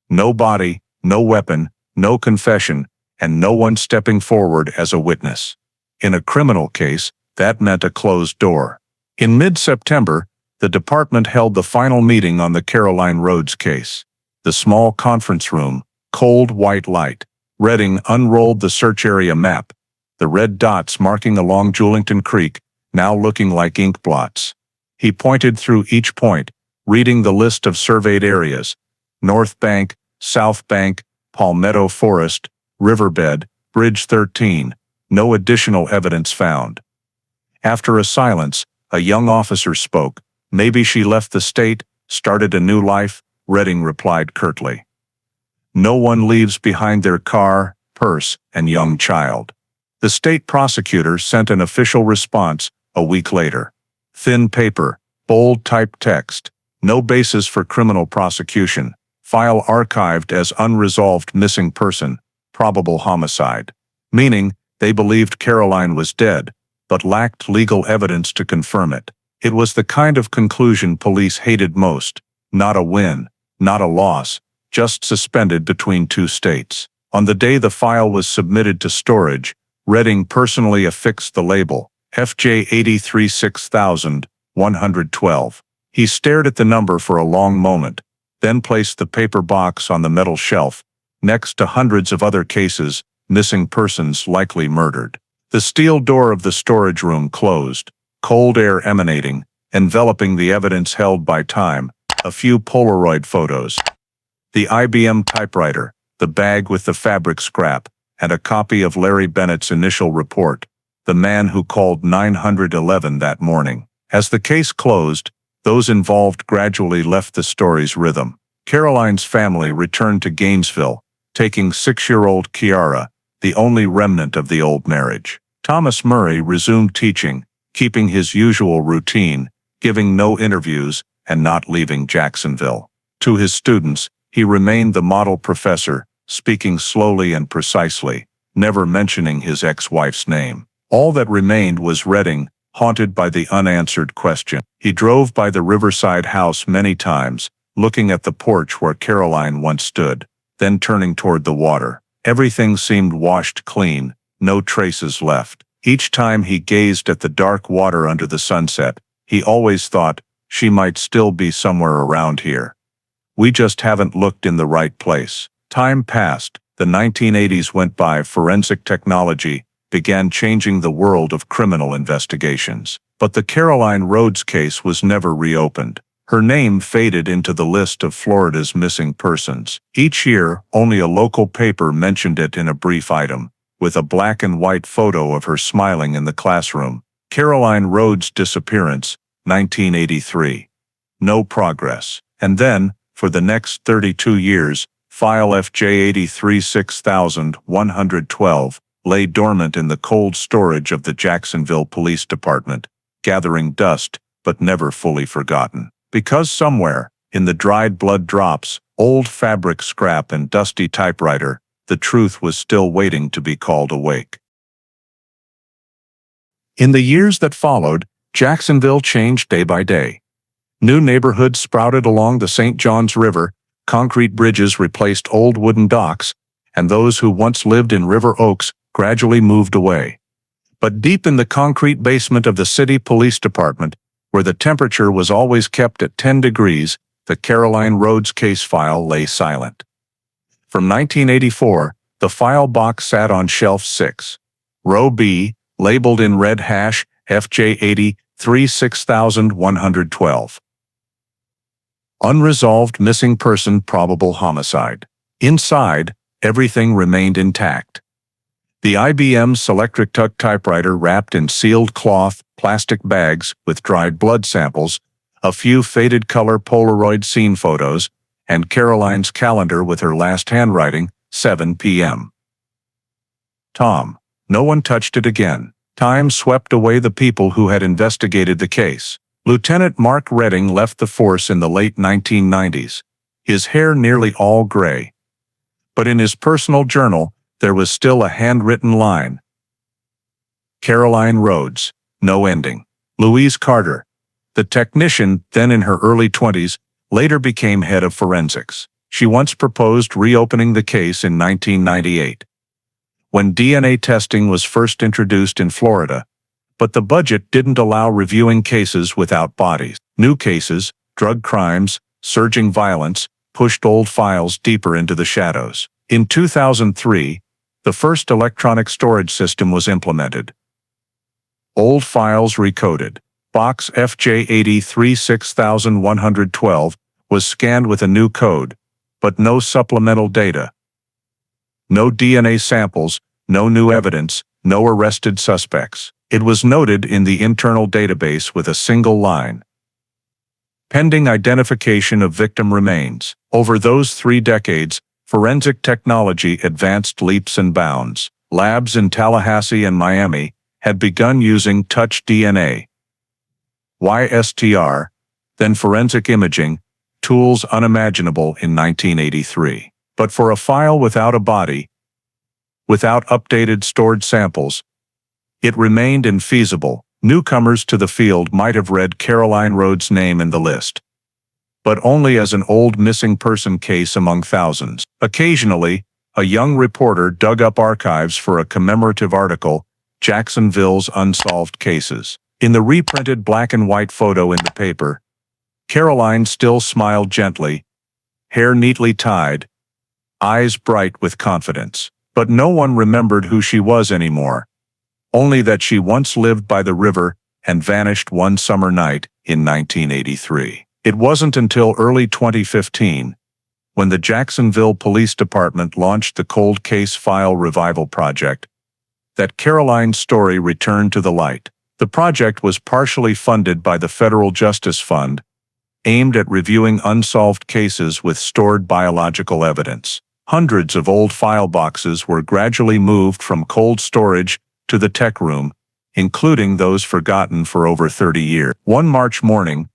No body, no weapon, no confession, and no one stepping forward as a witness. In a criminal case, that meant a closed door. In mid-September, the department held the final meeting on the Caroline Rhodes case. The small conference room, cold white light. Redding unrolled the search area map, the red dots marking along Julington Creek, now looking like ink blots. He pointed through each point, reading the list of surveyed areas: North Bank, South Bank, Palmetto Forest, Riverbed, Bridge 13. No additional evidence found. After a silence, a young officer spoke. Maybe she left the state, started a new life, Redding replied curtly. No one leaves behind their car, purse, and young child. The state prosecutor sent an official response a week later. Thin paper, bold typed text, no basis for criminal prosecution, file archived as unresolved missing person, probable homicide. Meaning, they believed Caroline was dead, but lacked legal evidence to confirm it. It was the kind of conclusion police hated most. Not a win, not a loss, just suspended between two states. On the day the file was submitted to storage, Redding personally affixed the label, FJ83 6112. He stared at the number for a long moment, then placed the paper box on the metal shelf, next to hundreds of other cases, missing persons likely murdered. The steel door of the storage room closed, cold air emanating, enveloping the evidence held by time, a few Polaroid photos, the IBM typewriter, the bag with the fabric scrap, and a copy of Larry Bennett's initial report, the man who called 911 that morning. As the case closed, those involved gradually left the story's rhythm. Caroline's family returned to Gainesville, taking 6-year-old Kiara, the only remnant of the old marriage. Thomas Murray resumed teaching, keeping his usual routine, giving no interviews, and not leaving Jacksonville. To his students, he remained the model professor, speaking slowly and precisely, never mentioning his ex-wife's name. All that remained was Redding, haunted by the unanswered question. He drove by the riverside house many times, looking at the porch where Caroline once stood, then turning toward the water. Everything seemed washed clean, no traces left. Each time he gazed at the dark water under the sunset, he always thought, she might still be somewhere around here. We just haven't looked in the right place. Time passed. The 1980s went by. Forensic technology began changing the world of criminal investigations. But the Caroline Rhodes case was never reopened. Her name faded into the list of Florida's missing persons. Each year, only a local paper mentioned it in a brief item, with a black and white photo of her smiling in the classroom. Caroline Rhodes' disappearance, 1983. No progress. And then, for the next 32 years, file FJ83 6112 lay dormant in the cold storage of the Jacksonville Police Department, gathering dust, but never fully forgotten. Because somewhere, in the dried blood drops, old fabric scrap and dusty typewriter, the truth was still waiting to be called awake. In the years that followed, Jacksonville changed day by day. New neighborhoods sprouted along the St. Johns River, concrete bridges replaced old wooden docks, and those who once lived in River Oaks gradually moved away. But deep in the concrete basement of the city police department, where the temperature was always kept at 10 degrees, the Caroline Rhodes case file lay silent. From 1984, the file box sat on shelf 6. Row B, labeled in red hash, FJ83 6112. Unresolved missing person, probable homicide. Inside, everything remained intact. The IBM Selectric Tuck typewriter wrapped in sealed cloth, plastic bags with dried blood samples, a few faded color Polaroid scene photos, and Caroline's calendar with her last handwriting, 7 p.m. Tom. No one touched it again. Time swept away the people who had investigated the case. Lieutenant Mark Redding left the force in the late 1990s, his hair nearly all gray. But in his personal journal, there was still a handwritten line. Caroline Rhodes, no ending. Louise Carter, the technician, then in her early 20s, later became head of forensics. She once proposed reopening the case in 1998, when DNA testing was first introduced in Florida. But the budget didn't allow reviewing cases without bodies. New cases, drug crimes, surging violence, pushed old files deeper into the shadows. In 2003, the first electronic storage system was implemented. Old files recoded. Box FJ83 6112 was scanned with a new code, but no supplemental data. No DNA samples, no new evidence, no arrested suspects. It was noted in the internal database with a single line. Pending identification of victim remains. Over those 3 decades, forensic technology advanced leaps and bounds. Labs in Tallahassee and Miami had begun using touch DNA, YSTR, then forensic imaging, tools unimaginable in 1983. But for a file without a body, without updated stored samples, it remained infeasible. Newcomers to the field might have read Caroline Rhodes' name in the list, but only as an old missing person case among thousands. Occasionally, a young reporter dug up archives for a commemorative article, Jacksonville's Unsolved Cases. In the reprinted black and white photo in the paper, Caroline still smiled gently, hair neatly tied, eyes bright with confidence. But no one remembered who she was anymore. Only that she once lived by the river and vanished one summer night in 1983. It wasn't until early 2015, when the Jacksonville Police Department launched the Cold Case File Revival Project, that Caroline's story returned to the light. The project was partially funded by the Federal Justice Fund, aimed at reviewing unsolved cases with stored biological evidence. Hundreds of old file boxes were gradually moved from cold storage to the tech room, including those forgotten for over 30 years. One March morning,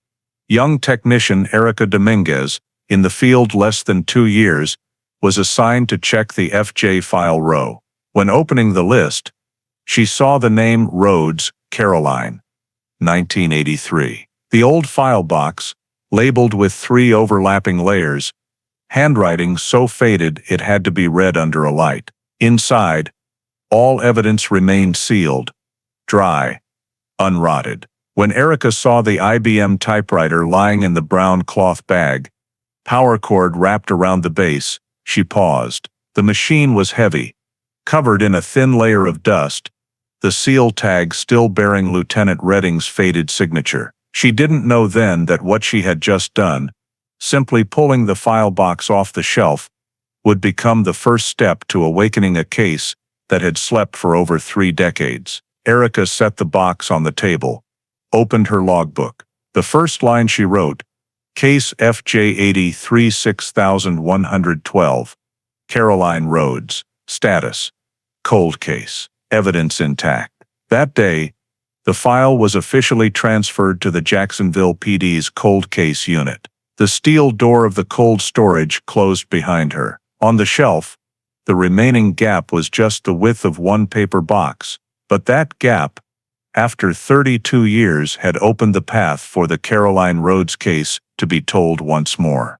young technician Erica Dominguez, in the field less than 2 years, was assigned to check the FJ file row. When opening the list, she saw the name Rhodes, Caroline, 1983. The old file box, labeled with 3 overlapping layers, handwriting so faded it had to be read under a light. Inside, all evidence remained sealed, dry, unrotted. When Erica saw the IBM typewriter lying in the brown cloth bag, power cord wrapped around the base. She paused. The machine was heavy, covered in a thin layer of dust, the seal tag still bearing Lieutenant Redding's faded signature. She didn't know then that what she had just done, simply pulling the file box off the shelf, would become the first step to awakening a case that had slept for over 3 decades. Erica set the box on the table, opened her logbook. The first line she wrote, Case FJ83 6112, Caroline Rhodes, status, cold case, evidence intact. That day, the file was officially transferred to the Jacksonville PD's cold case unit. The steel door of the cold storage closed behind her. On the shelf, the remaining gap was just the width of one paper box, but that gap, after 32 years, had opened the path for the Caroline Rhodes case to be told once more.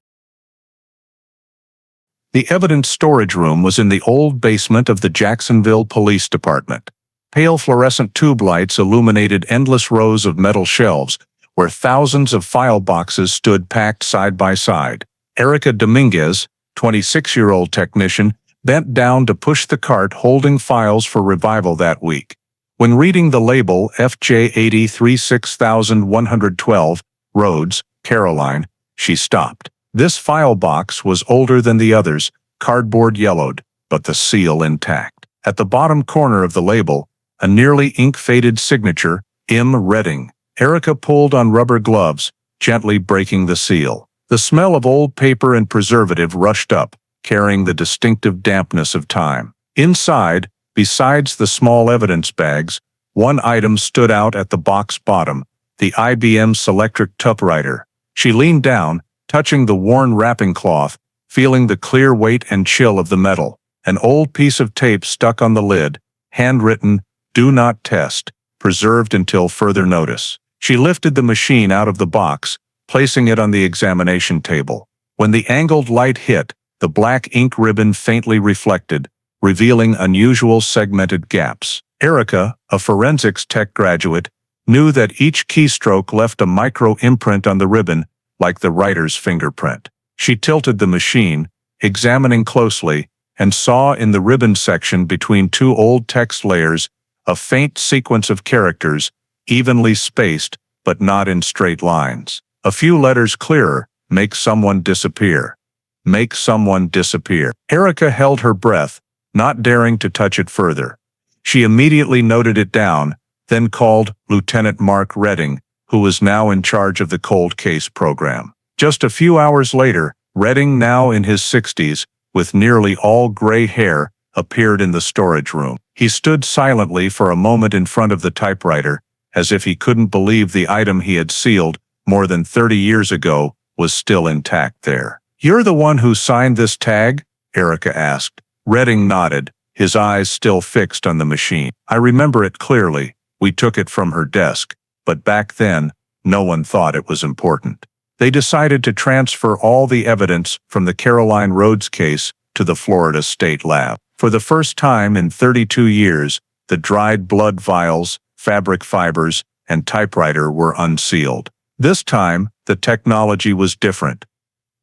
The evidence storage room was in the old basement of the Jacksonville Police Department. Pale fluorescent tube lights illuminated endless rows of metal shelves where thousands of file boxes stood packed side by side. Erica Dominguez, 26-year-old technician, bent down to push the cart holding files for revival that week. When reading the label FJ83 6112, Rhodes, Caroline, she stopped. This file box was older than the others, cardboard yellowed, but the seal intact. At the bottom corner of the label, a nearly ink-faded signature, M. Redding. Erica pulled on rubber gloves, gently breaking the seal. The smell of old paper and preservative rushed up, carrying the distinctive dampness of time. Inside, besides the small evidence bags, one item stood out at the box bottom, the IBM Selectric typewriter. She leaned down, touching the worn wrapping cloth, feeling the clear weight and chill of the metal. An old piece of tape stuck on the lid, handwritten, "Do not test," preserved until further notice. She lifted the machine out of the box, placing it on the examination table. When the angled light hit, the black ink ribbon faintly reflected, revealing unusual segmented gaps. Erica, a forensics tech graduate, knew that each keystroke left a micro-imprint on the ribbon, like the writer's fingerprint. She tilted the machine, examining closely, and saw in the ribbon section between two old text layers a faint sequence of characters, evenly spaced, but not in straight lines. A few letters clearer, "Make someone disappear. Make someone disappear." Erica held her breath, not daring to touch it further. She immediately noted it down, then called Lieutenant Mark Redding, who was now in charge of the cold case program. Just a few hours later, Redding, now in his 60s, with nearly all gray hair, appeared in the storage room. He stood silently for a moment in front of the typewriter, as if he couldn't believe the item he had sealed more than 30 years ago was still intact there. "You're the one who signed this tag?" Erica asked. Redding nodded, his eyes still fixed on the machine. "I remember it clearly. We took it from her desk, but back then, no one thought it was important." They decided to transfer all the evidence from the Caroline Rhodes case to the Florida State Lab. For the first time in 32 years, the dried blood vials, fabric fibers, and typewriter were unsealed. This time, the technology was different.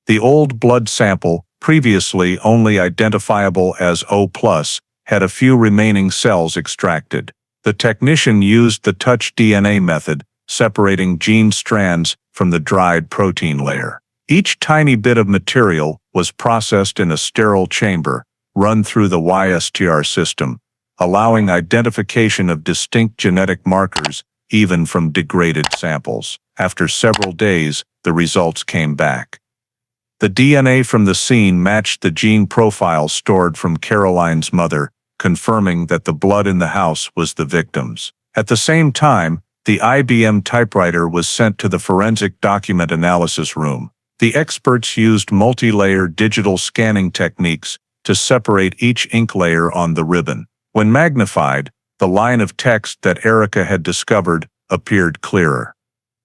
The old blood sample, previously only identifiable as O+, had a few remaining cells extracted. The technician used the touch DNA method, separating gene strands from the dried protein layer. Each tiny bit of material was processed in a sterile chamber, run through the YSTR system, allowing identification of distinct genetic markers, even from degraded samples. After several days, the results came back. The DNA from the scene matched the gene profile stored from Caroline's mother, confirming that the blood in the house was the victim's. At the same time, the IBM typewriter was sent to the forensic document analysis room. The experts used multi-layer digital scanning techniques to separate each ink layer on the ribbon. When magnified, the line of text that Erica had discovered appeared clearer.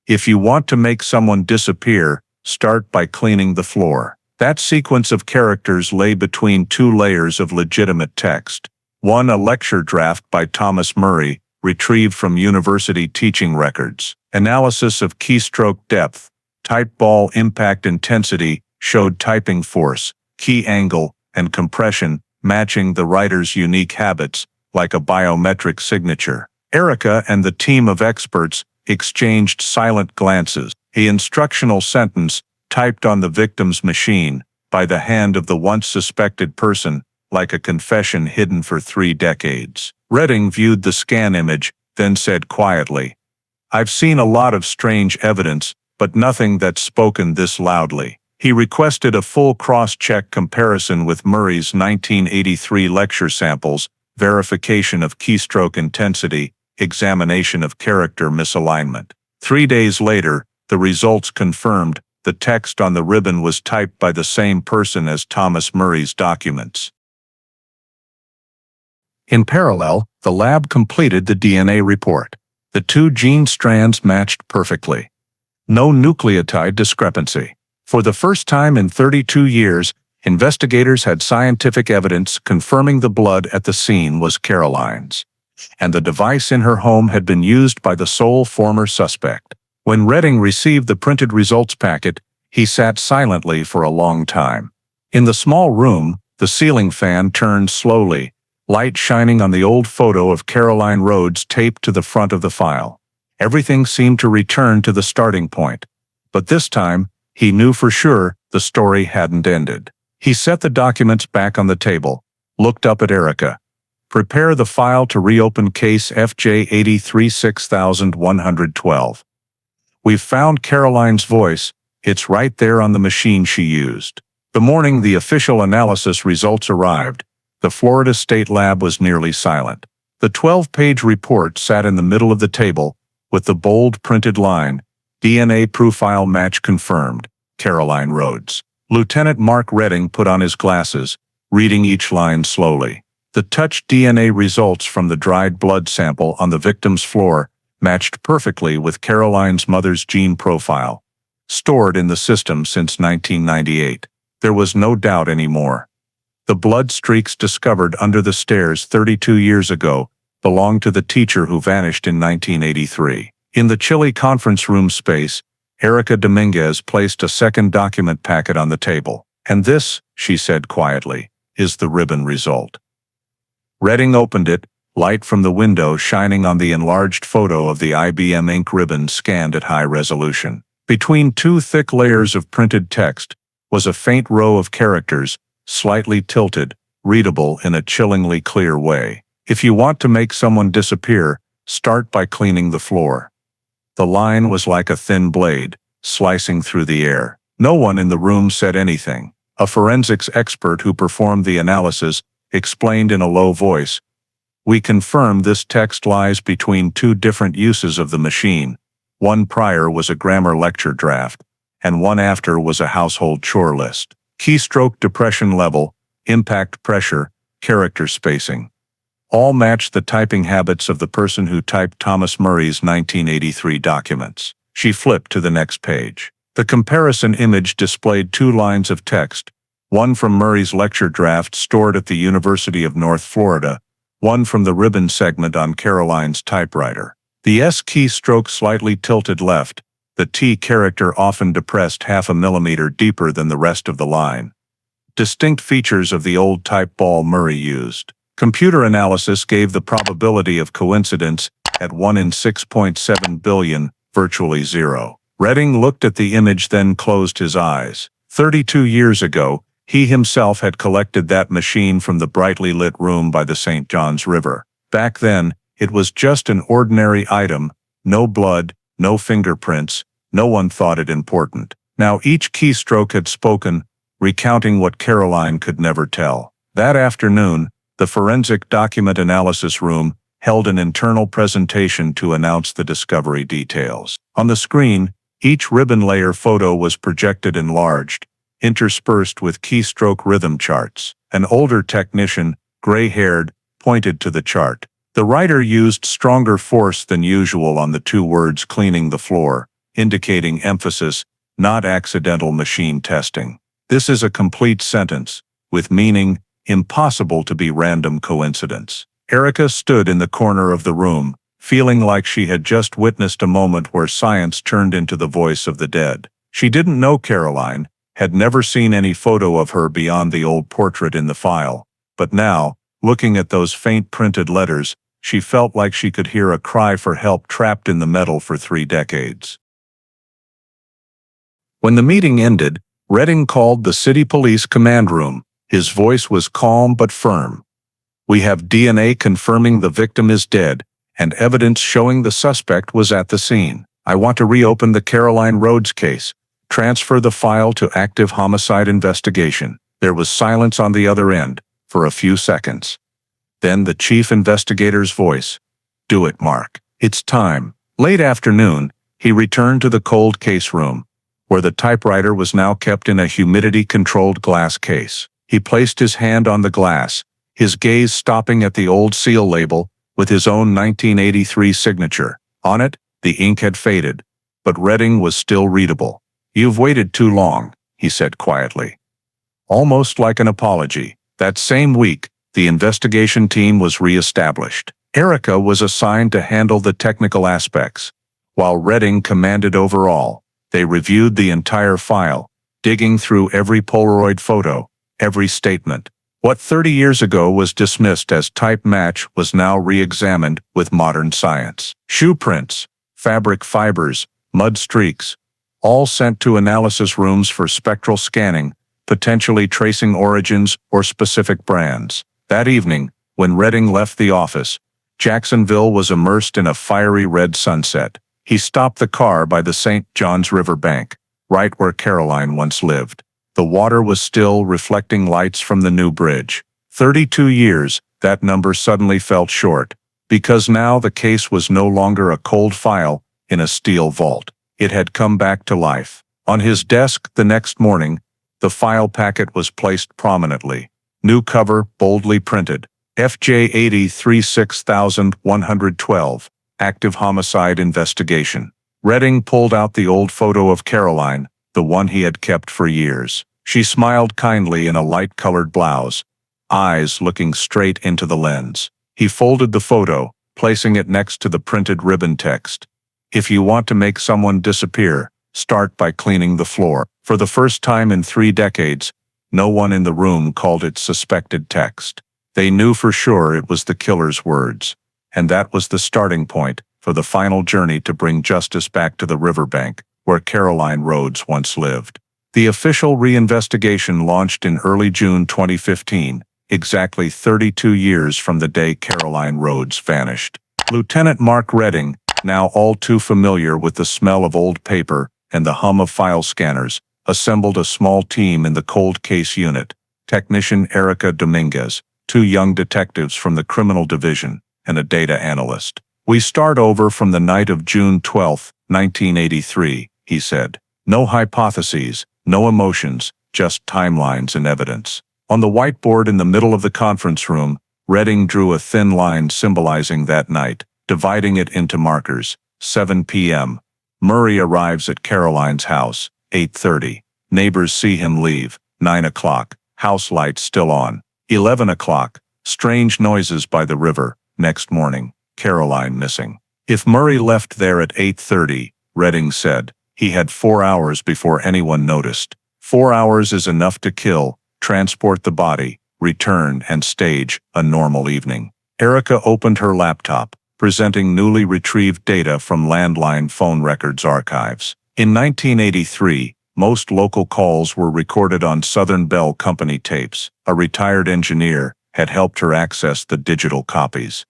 "If you want to make someone disappear, start by cleaning the floor." That sequence of characters lay between two layers of legitimate text. One, a lecture draft by Thomas Murray, retrieved from university teaching records. Analysis of keystroke depth, type ball impact intensity showed typing force, key angle, and compression, matching the writer's unique habits, like a biometric signature. Erica and the team of experts exchanged silent glances. The instructional sentence, typed on the victim's machine, by the hand of the once suspected person, like a confession hidden for 3 decades. Redding viewed the scan image, then said quietly, "I've seen a lot of strange evidence, but nothing that's spoken this loudly." He requested a full cross-check comparison with Murray's 1983 lecture samples, verification of keystroke intensity, examination of character misalignment. 3 days later, the results confirmed the text on the ribbon was typed by the same person as Thomas Murray's documents. In parallel, the lab completed the DNA report. The 2 gene strands matched perfectly. No nucleotide discrepancy. For the first time in 32 years, investigators had scientific evidence confirming the blood at the scene was Caroline's, and the device in her home had been used by the sole former suspect. When Redding received the printed results packet, he sat silently for a long time. In the small room, the ceiling fan turned slowly, light shining on the old photo of Caroline Rhodes taped to the front of the file. Everything seemed to return to the starting point. But this time, he knew for sure the story hadn't ended. He set the documents back on the table, looked up at Erica. "Prepare the file to reopen case FJ 83-6112. We've found Caroline's voice. It's right there on the machine she used." The morning the official analysis results arrived, the Florida State Lab was nearly silent. The 12-page report sat in the middle of the table, with the bold printed line, "DNA profile match confirmed, Caroline Rhodes." Lieutenant Mark Redding put on his glasses, reading each line slowly. The touched DNA results from the dried blood sample on the victim's floor matched perfectly with Caroline's mother's gene profile, stored in the system since 1998. There was no doubt anymore. The blood streaks discovered under the stairs 32 years ago belonged to the teacher who vanished in 1983. In the chilly conference room space, Erica Dominguez placed a second document packet on the table. "And this," she said quietly, "is the ribbon result." Redding opened it, light from the window shining on the enlarged photo of the IBM ink ribbon scanned at high resolution. Between 2 thick layers of printed text was a faint row of characters, slightly tilted, readable in a chillingly clear way. "If you want to make someone disappear, start by cleaning the floor." The line was like a thin blade, slicing through the air. No one in the room said anything. A forensics expert who performed the analysis explained in a low voice, "We confirm this text lies between 2 different uses of the machine. One prior was a grammar lecture draft, and one after was a household chore list. Keystroke depression level, impact pressure, character spacing. All match the typing habits of the person who typed Thomas Murray's 1983 documents." She flipped to the next page. The comparison image displayed 2 lines of text, one from Murray's lecture draft stored at the University of North Florida, one from the ribbon segment on Caroline's typewriter. The S keystroke slightly tilted left, the T character often depressed 0.5 millimeter deeper than the rest of the line. Distinct features of the old type ball Murray used. Computer analysis gave the probability of coincidence at 1 in 6.7 billion, virtually 0. Redding looked at the image, then closed his eyes. 32 years ago, he himself had collected that machine from the brightly lit room by the St. Johns River. Back then, it was just an ordinary item, no blood, no fingerprints, no one thought it important. Now each keystroke had spoken, recounting what Caroline could never tell. That afternoon, the forensic document analysis room held an internal presentation to announce the discovery details. On the screen, each ribbon layer photo was projected enlarged, interspersed with keystroke rhythm charts. An older technician, gray-haired, pointed to the chart. The writer used stronger force than usual on the 2 words "cleaning the floor," indicating emphasis, not accidental machine testing. "This is a complete sentence, with meaning, impossible to be random coincidence." Erica stood in the corner of the room, feeling like she had just witnessed a moment where science turned into the voice of the dead. She didn't know Caroline, had never seen any photo of her beyond the old portrait in the file. But now, looking at those faint printed letters, she felt like she could hear a cry for help trapped in the metal for 3 decades. When the meeting ended, Redding called the city police command room. His voice was calm but firm. "We have DNA confirming the victim is dead, and evidence showing the suspect was at the scene. I want to reopen the Caroline Rhodes case. Transfer the file to active homicide investigation." There was silence on the other end, for a few seconds. Then the chief investigator's voice. "Do it, Mark. It's time." Late afternoon, he returned to the cold case room, where the typewriter was now kept in a humidity-controlled glass case. He placed his hand on the glass, his gaze stopping at the old seal label with his own 1983 signature. On it, the ink had faded, but Redding was still readable. "You've waited too long," he said quietly. Almost like an apology. That same week, the investigation team was re-established. Erica was assigned to handle the technical aspects, while Redding commanded overall. They reviewed the entire file, digging through every Polaroid photo, every statement. What 30 years ago was dismissed as type match was now re-examined with modern science. Shoe prints, fabric fibers, mud streaks, all sent to analysis rooms for spectral scanning, potentially tracing origins or specific brands. That evening, when Redding left the office, Jacksonville was immersed in a fiery red sunset. He stopped the car by the St. Johns River bank, right where Caroline once lived. The water was still reflecting lights from the new bridge. 32 years, that number suddenly felt short, because now the case was no longer a cold file in a steel vault. It had come back to life. On his desk the next morning, the file packet was placed prominently. New cover, boldly printed. FJ 83 6112. Active homicide investigation. Redding pulled out the old photo of Caroline, the one he had kept for years. She smiled kindly in a light-colored blouse, eyes looking straight into the lens. He folded the photo, placing it next to the printed ribbon text. "If you want to make someone disappear, start by cleaning the floor." For the first time in 3 decades, no one in the room called it suspected text. They knew for sure it was the killer's words, and that was the starting point for the final journey to bring justice back to the riverbank, where Caroline Rhodes once lived. The official reinvestigation launched in early June 2015, exactly 32 years from the day Caroline Rhodes vanished. Lieutenant Mark Redding, now all too familiar with the smell of old paper and the hum of file scanners, assembled a small team in the cold case unit. Technician Erica Dominguez, 2 young detectives from the criminal division, and a data analyst. "We start over from the night of June 12, 1983, he said. "No hypotheses, no emotions, just timelines and evidence." On the whiteboard in the middle of the conference room, Redding drew a thin line symbolizing that night, dividing it into markers. 7 p.m. Murray arrives at Caroline's house, 8:30. Neighbors see him leave, 9 o'clock, house lights still on. 11 o'clock, strange noises by the river. Next morning, Caroline missing. If Murray left there at 8:30, Redding said, he had 4 hours before anyone noticed. 4 hours is enough to kill, transport the body, return and stage a normal evening. Erica opened her laptop, presenting newly retrieved data from landline phone records archives. In 1983, most local calls were recorded on Southern Bell Company tapes. A retired engineer had helped her access the digital copies.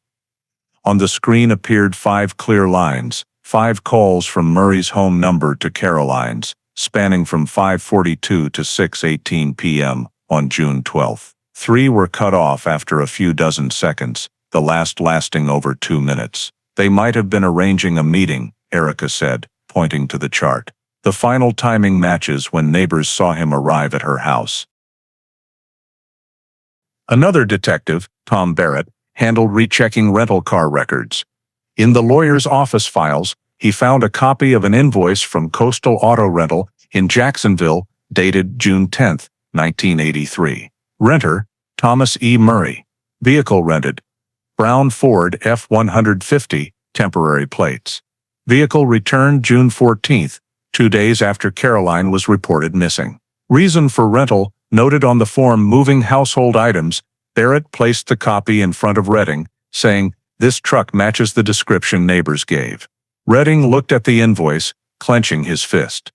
On the screen appeared 5 clear lines, 5 calls from Murray's home number to Caroline's, spanning from 5:42 to 6:18 p.m. on June 12. 3 were cut off after a few dozen seconds, the last lasting over 2 minutes. "They might have been arranging a meeting," Erica said, pointing to the chart. The final timing matches when neighbors saw him arrive at her house. Another detective, Tom Barrett, handled rechecking rental car records. In the lawyer's office files, he found a copy of an invoice from Coastal Auto Rental in Jacksonville, dated June 10, 1983. Renter, Thomas E. Murray. Vehicle rented, brown Ford F-150, temporary plates. Vehicle returned June 14, 2 days after Caroline was reported missing. Reason for rental, noted on the form moving household items. Barrett placed the copy in front of Redding, saying, "This truck matches the description neighbors gave." Redding looked at the invoice, clenching his fist.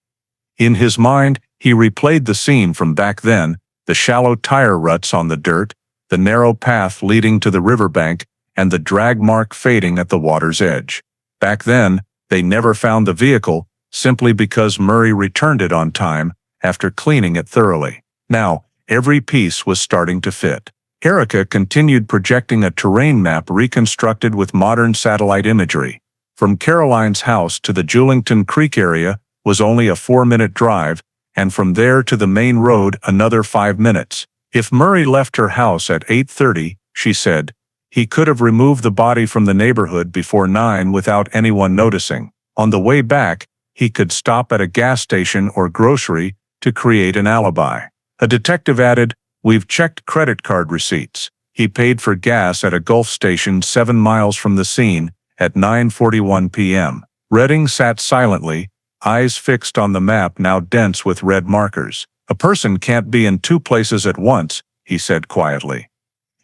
In his mind, he replayed the scene from back then, the shallow tire ruts on the dirt, the narrow path leading to the riverbank, and the drag mark fading at the water's edge. Back then, they never found the vehicle, simply because Murray returned it on time, after cleaning it thoroughly. Now, every piece was starting to fit. Erica continued projecting a terrain map reconstructed with modern satellite imagery. From Caroline's house to the Julington Creek area was only a 4-minute drive, and from there to the main road another 5 minutes. If Murray left her house at 8:30, she said, he could have removed the body from the neighborhood before 9 without anyone noticing. On the way back, he could stop at a gas station or grocery to create an alibi. A detective added, "We've checked credit card receipts. He paid for gas at a Gulf station 7 miles from the scene at 9:41 p.m. Redding sat silently, eyes fixed on the map now dense with red markers. "A person can't be in 2 places at once," he said quietly.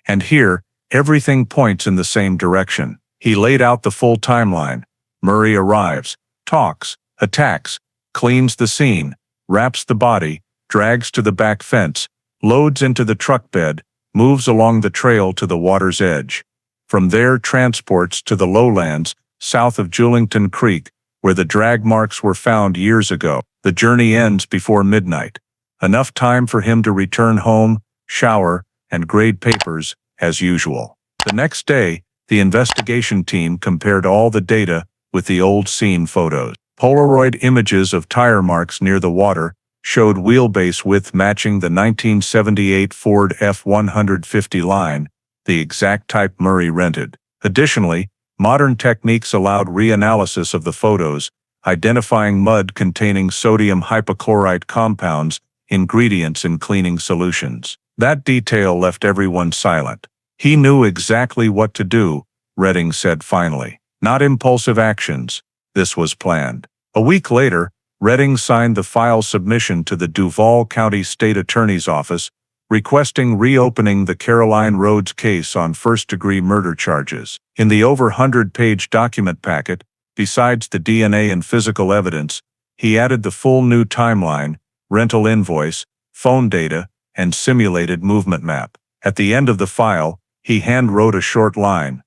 "And here, everything points in the same direction." He laid out the full timeline. Murray arrives, talks, attacks, cleans the scene, wraps the body, drags to the back fence, loads into the truck bed, moves along the trail to the water's edge. From there transports to the lowlands, south of Julington Creek, where the drag marks were found years ago. The journey ends before midnight. Enough time for him to return home, shower, and grade papers, as usual. The next day, the investigation team compared all the data with the old scene photos. Polaroid images of tire marks near the water showed wheelbase width matching the 1978 Ford F-150 line, the exact type Murray rented. Additionally, modern techniques allowed reanalysis of the photos, identifying mud containing sodium hypochlorite compounds, ingredients in cleaning solutions. That detail left everyone silent. "He knew exactly what to do," Redding said finally. "Not impulsive actions. This was planned." A week later, Redding signed the file submission to the Duval County State Attorney's Office, requesting reopening the Caroline Rhodes case on first-degree murder charges. In the over 100-page document packet, besides the DNA and physical evidence, he added the full new timeline, rental invoice, phone data, and simulated movement map. At the end of the file, he hand-wrote a short line.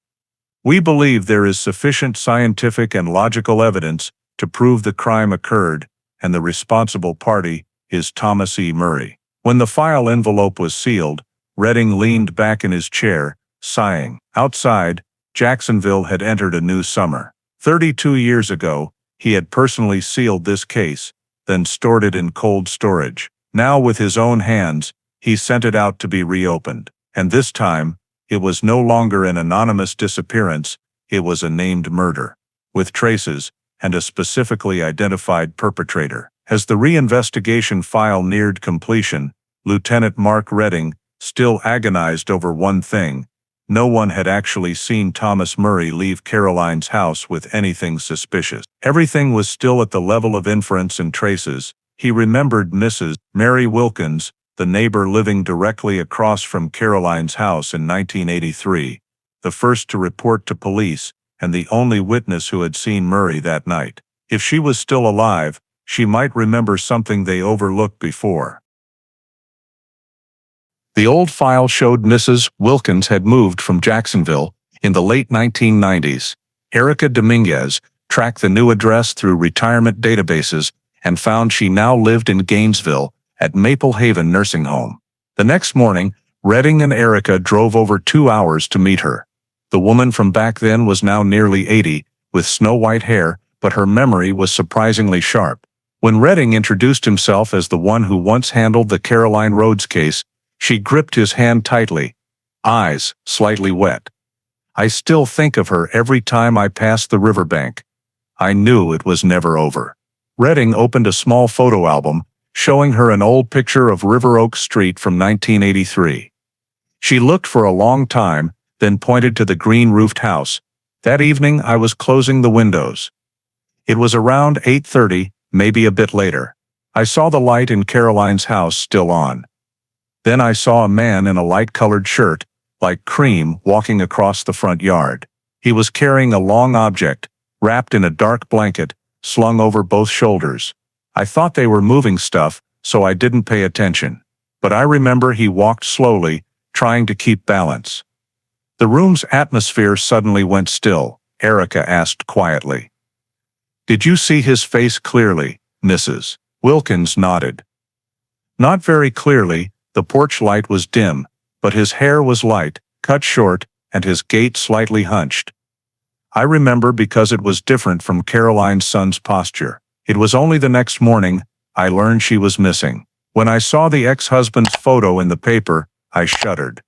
"We believe there is sufficient scientific and logical evidence to prove the crime occurred, and the responsible party is Thomas E. Murray." When the file envelope was sealed, Redding leaned back in his chair, sighing. Outside, Jacksonville had entered a new summer. 32 years ago, he had personally sealed this case, then stored it in cold storage. Now with his own hands, he sent it out to be reopened. And this time, it was no longer an anonymous disappearance, it was a named murder, with traces, and a specifically identified perpetrator. As the reinvestigation file neared completion, Lieutenant Mark Redding still agonized over one thing. No one had actually seen Thomas Murray leave Caroline's house with anything suspicious. Everything was still at the level of inference and traces. He remembered Mrs. Mary Wilkins, the neighbor living directly across from Caroline's house in 1983, the first to report to police, and the only witness who had seen Murray that night. If she was still alive, she might remember something they overlooked before. The old file showed Mrs. Wilkins had moved from Jacksonville in the late 1990s. Erica Dominguez tracked the new address through retirement databases and found she now lived in Gainesville at Maple Haven Nursing Home. The next morning, Redding and Erica drove over 2 hours to meet her. The woman from back then was now nearly 80, with snow-white hair, but her memory was surprisingly sharp. When Redding introduced himself as the one who once handled the Caroline Rhodes case, she gripped his hand tightly, eyes slightly wet. "I still think of her every time I pass the riverbank. I knew it was never over." Redding opened a small photo album, showing her an old picture of River Oak Street from 1983. She looked for a long time, then pointed to the green-roofed house. "That evening I was closing the windows. It was around 8:30, maybe a bit later. I saw the light in Caroline's house still on. Then I saw a man in a light-colored shirt, like cream, walking across the front yard. He was carrying a long object, wrapped in a dark blanket, slung over both shoulders. I thought they were moving stuff, so I didn't pay attention. But I remember he walked slowly, trying to keep balance. The room's atmosphere suddenly went still. Erica asked quietly. "Did you see his face clearly, Mrs. Wilkins?" nodded. "Not very clearly. The porch light was dim, but his hair was light, cut short, and his gait slightly hunched. I remember because it was different from Caroline's son's posture. It was only the next morning I learned she was missing. When I saw the ex-husband's photo in the paper, I shuddered.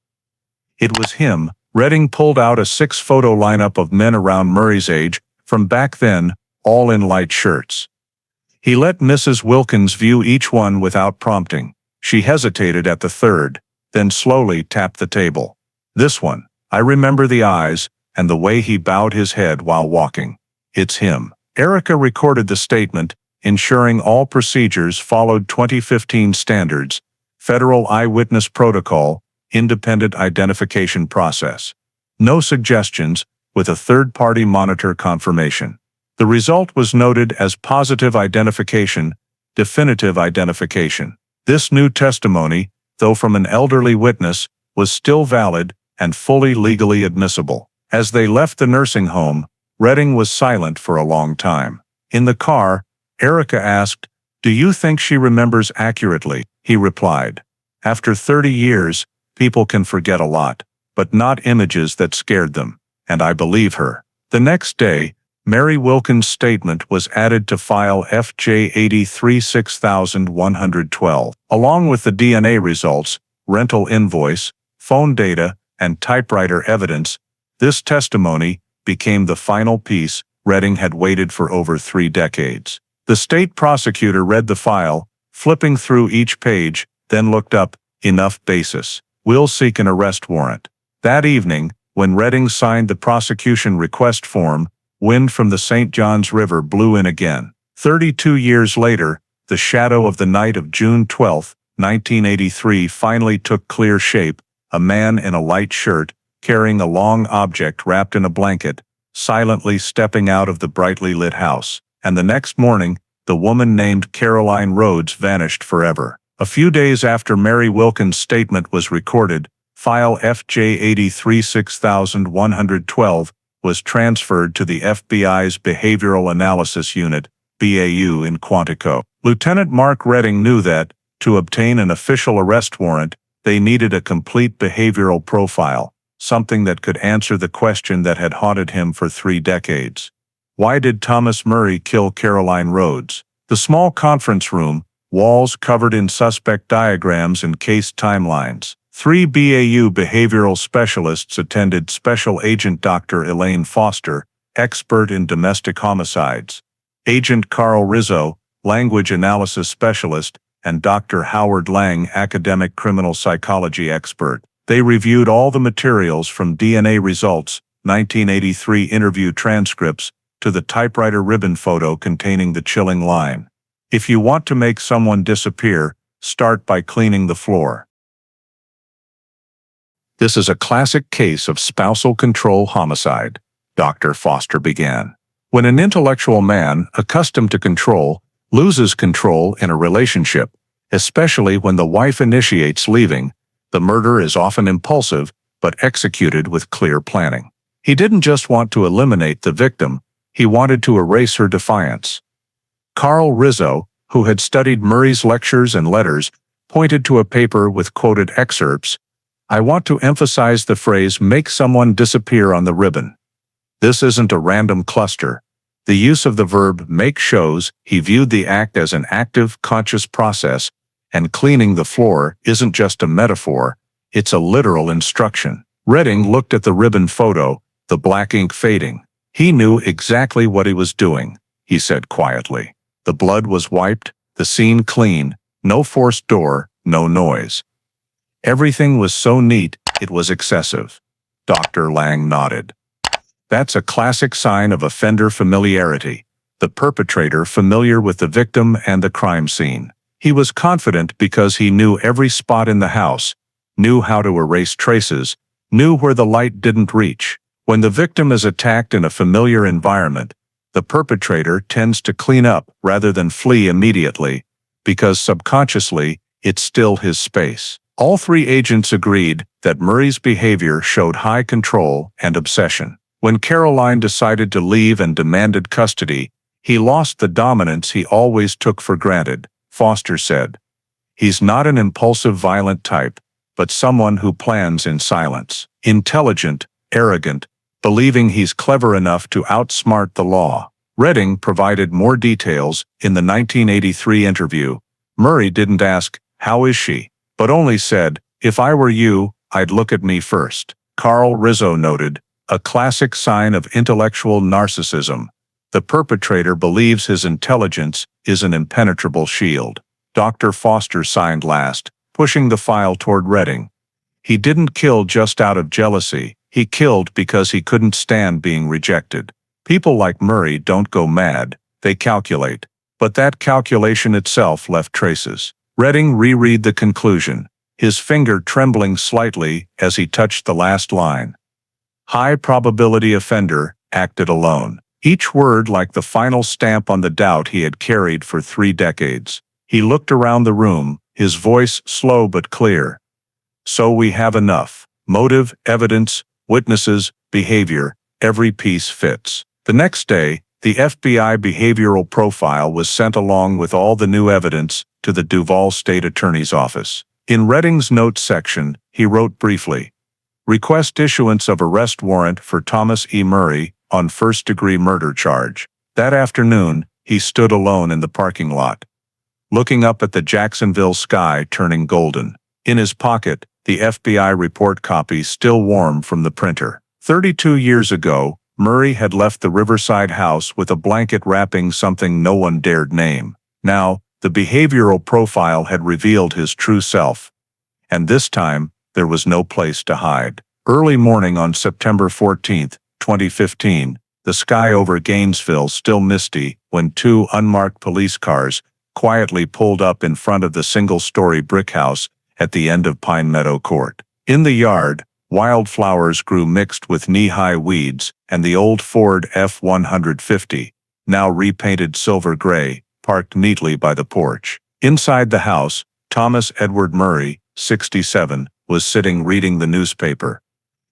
It was him. Redding pulled out a 6-photo lineup of men around Murray's age, from back then, all in light shirts. He let Mrs. Wilkins view each one without prompting. She hesitated at the third, then slowly tapped the table. "This one. I remember the eyes, and the way he bowed his head while walking. It's him." Erica recorded the statement, ensuring all procedures followed 2015 standards, Federal Eyewitness Protocol, Independent Identification Process. No suggestions, with a third-party monitor confirmation. The result was noted as positive identification, definitive identification. This new testimony, though from an elderly witness, was still valid and fully legally admissible. As they left the nursing home, Redding was silent for a long time. In the car, Erica asked, "Do you think she remembers accurately?" He replied, "After 30 years, people can forget a lot, but not images that scared them, and I believe her." The next day, Mary Wilkins' statement was added to file FJ 83 6112, along with the DNA results, rental invoice, phone data, and typewriter evidence. This testimony became the final piece Redding had waited for over 3 decades. The state prosecutor read the file, flipping through each page, then looked up, "Enough basis. We'll seek an arrest warrant." That evening, when Redding signed the prosecution request form, wind from the St. Johns River blew in again. 32 years later, the shadow of the night of June 12, 1983 finally took clear shape, a man in a light shirt, carrying a long object wrapped in a blanket, silently stepping out of the brightly lit house. And the next morning, the woman named Caroline Rhodes vanished forever. A few days after Mary Wilkins' statement was recorded, file FJ 83 6112 was transferred to the FBI's Behavioral Analysis Unit, BAU, in Quantico. Lieutenant Mark Redding knew that, to obtain an official arrest warrant, they needed a complete behavioral profile, something that could answer the question that had haunted him for 3 decades. Why did Thomas Murray kill Caroline Rhodes? The small conference room, walls covered in suspect diagrams and case timelines. 3 BAU behavioral specialists attended: Special Agent Dr. Elaine Foster, expert in domestic homicides; Agent Carl Rizzo, language analysis specialist; and Dr. Howard Lang, academic criminal psychology expert. They reviewed all the materials from DNA results, 1983 interview transcripts, to the typewriter ribbon photo containing the chilling line, "If you want to make someone disappear, start by cleaning the floor." "This is a classic case of spousal control homicide," Dr. Foster began. "When an intellectual man, accustomed to control, loses control in a relationship, especially when the wife initiates leaving, the murder is often impulsive, but executed with clear planning. He didn't just want to eliminate the victim, he wanted to erase her defiance." Carl Rizzo, who had studied Murray's lectures and letters, pointed to a paper with quoted excerpts. "I want to emphasize the phrase 'make someone disappear' on the ribbon. This isn't a random cluster. The use of the verb make shows he viewed the act as an active, conscious process, and cleaning the floor isn't just a metaphor, it's a literal instruction." Redding looked at the ribbon photo, the black ink fading. He knew exactly what he was doing, he said quietly. The blood was wiped, the scene clean, no forced door, no noise. Everything was so neat, it was excessive. Dr. Lang nodded. "That's a classic sign of offender familiarity, the perpetrator familiar with the victim and the crime scene." He was confident because he knew every spot in the house, knew how to erase traces, knew where the light didn't reach. When the victim is attacked in a familiar environment, the perpetrator tends to clean up rather than flee immediately, because subconsciously, it's still his space. All three agents agreed that Murray's behavior showed high control and obsession. When Caroline decided to leave and demanded custody, he lost the dominance he always took for granted, Foster said. He's not an impulsive, violent type, but someone who plans in silence. Intelligent, arrogant, believing he's clever enough to outsmart the law. Redding provided more details in the 1983 interview. Murray didn't ask, "How is she?" but only said, "If I were you, I'd look at me first." Carl Rizzo noted, a classic sign of intellectual narcissism. The perpetrator believes his intelligence is an impenetrable shield. Dr. Foster signed last, pushing the file toward Redding. He didn't kill just out of jealousy. He killed because he couldn't stand being rejected. People like Murray don't go mad, they calculate. But that calculation itself left traces. Redding reread the conclusion, his finger trembling slightly as he touched the last line. High probability offender, acted alone. Each word like the final stamp on the doubt he had carried for 3 decades. He looked around the room, his voice slow but clear. So we have enough. Motive, evidence, witnesses, behavior, every piece fits. The next day, the FBI behavioral profile was sent along with all the new evidence to the Duval State Attorney's Office. In Redding's notes section, he wrote briefly, "Request issuance of arrest warrant for Thomas E. Murray on first-degree murder charge." That afternoon, he stood alone in the parking lot, looking up at the Jacksonville sky turning golden. In his pocket, the FBI report copy still warm from the printer. 32 years ago, Murray had left the Riverside house with a blanket wrapping something no one dared name. Now, the behavioral profile had revealed his true self. And this time, there was no place to hide. Early morning on September 14, 2015, the sky over Gainesville still misty when 2 unmarked police cars quietly pulled up in front of the single-story brick house at the end of Pine Meadow Court. In the yard, wildflowers grew mixed with knee-high weeds, and the old Ford F-150, now repainted silver gray, parked neatly by the porch. Inside the house, Thomas Edward Murray, 67, was sitting reading the newspaper.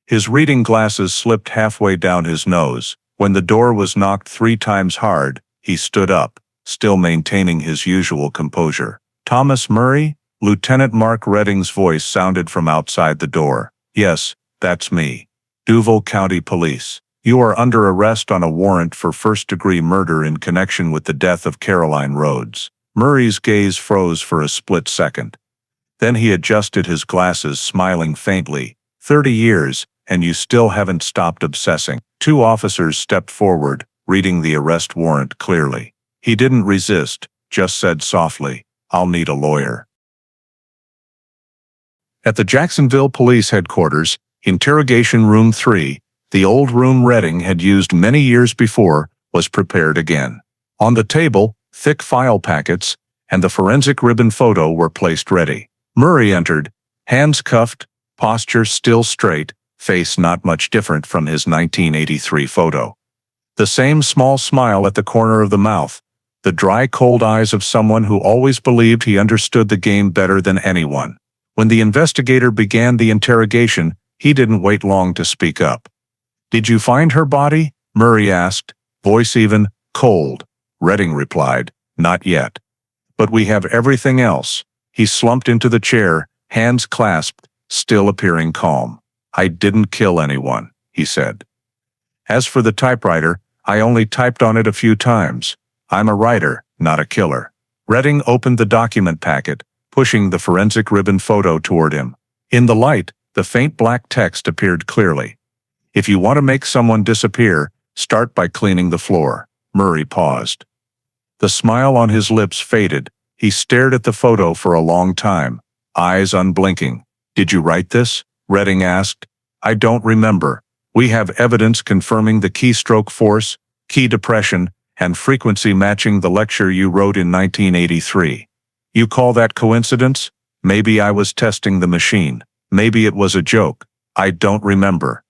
His reading glasses slipped halfway down his nose. When the door was knocked 3 times hard, he stood up, still maintaining his usual composure. "Thomas Murray?" Lieutenant Mark Redding's voice sounded from outside the door. "Yes, that's me. Duval County Police. You are under arrest on a warrant for first-degree murder in connection with the death of Caroline Rhodes." Murray's gaze froze for a split second. Then he adjusted his glasses, smiling faintly. 30 years, and you still haven't stopped obsessing." 2 officers stepped forward, reading the arrest warrant clearly. He didn't resist, just said softly, "I'll need a lawyer." At the Jacksonville Police Headquarters, Interrogation Room 3, the old room Redding had used many years before, was prepared again. On the table, thick file packets and the forensic ribbon photo were placed ready. Murray entered, hands cuffed, posture still straight, face not much different from his 1983 photo. The same small smile at the corner of the mouth, the dry, cold eyes of someone who always believed he understood the game better than anyone. When the investigator began the interrogation, he didn't wait long to speak up. "Did you find her body?" Murray asked, voice even, cold. Redding replied, "Not yet. But we have everything else." He slumped into the chair, hands clasped, still appearing calm. "I didn't kill anyone," he said. "As for the typewriter, I only typed on it a few times. I'm a writer, not a killer." Redding opened the document packet, pushing the forensic ribbon photo toward him. In the light, the faint black text appeared clearly. "If you want to make someone disappear, start by cleaning the floor." Murray paused. The smile on his lips faded. He stared at the photo for a long time, eyes unblinking. "Did you write this?" Redding asked. "I don't remember. We have evidence confirming the keystroke force, key depression, and frequency matching the lecture you wrote in 1983. You call that coincidence? Maybe I was testing the machine. Maybe it was a joke. I don't remember.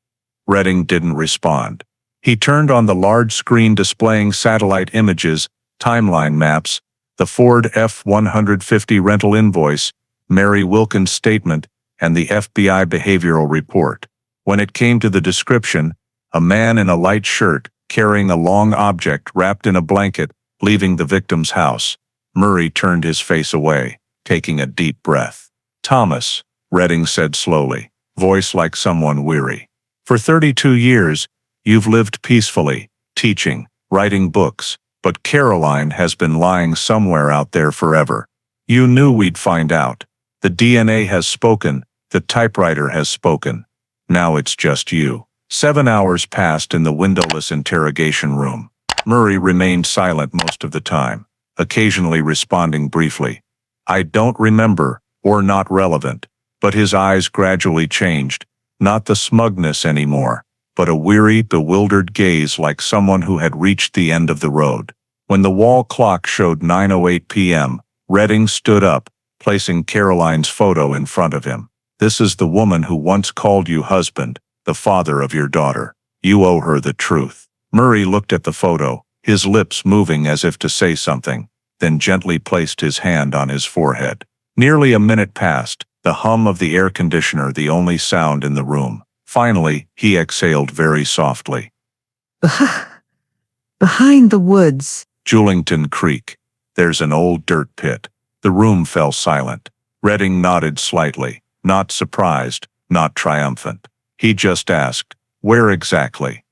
Redding didn't respond. He turned on the large screen displaying satellite images, timeline maps, the Ford F-150 rental invoice, Mary Wilkins' statement, and the FBI behavioral report. When it came to the description, a man in a light shirt, carrying a long object wrapped in a blanket, leaving the victim's house. Murray turned his face away, taking a deep breath. Thomas, Redding said slowly, voice like someone weary. For 32 years, you've lived peacefully, teaching, writing books, but Caroline has been lying somewhere out there forever. You knew we'd find out. The DNA has spoken, the typewriter has spoken. Now it's just you. 7 hours passed in the windowless interrogation room. Murray remained silent most of the time, occasionally responding briefly. I don't remember, or not relevant. But his eyes gradually changed, not the smugness anymore, but a weary, bewildered gaze like someone who had reached the end of the road. When the wall clock showed 9:08 p.m., Redding stood up, placing Caroline's photo in front of him. This is the woman who once called you husband, the father of your daughter. You owe her the truth. Murray looked at the photo, his lips moving as if to say something, then gently placed his hand on his forehead. Nearly a minute passed, the hum of the air conditioner the only sound in the room. Finally, he exhaled very softly. Behind the woods. Julington Creek. There's an old dirt pit. The room fell silent. Redding nodded slightly, not surprised, not triumphant. He just asked, where exactly?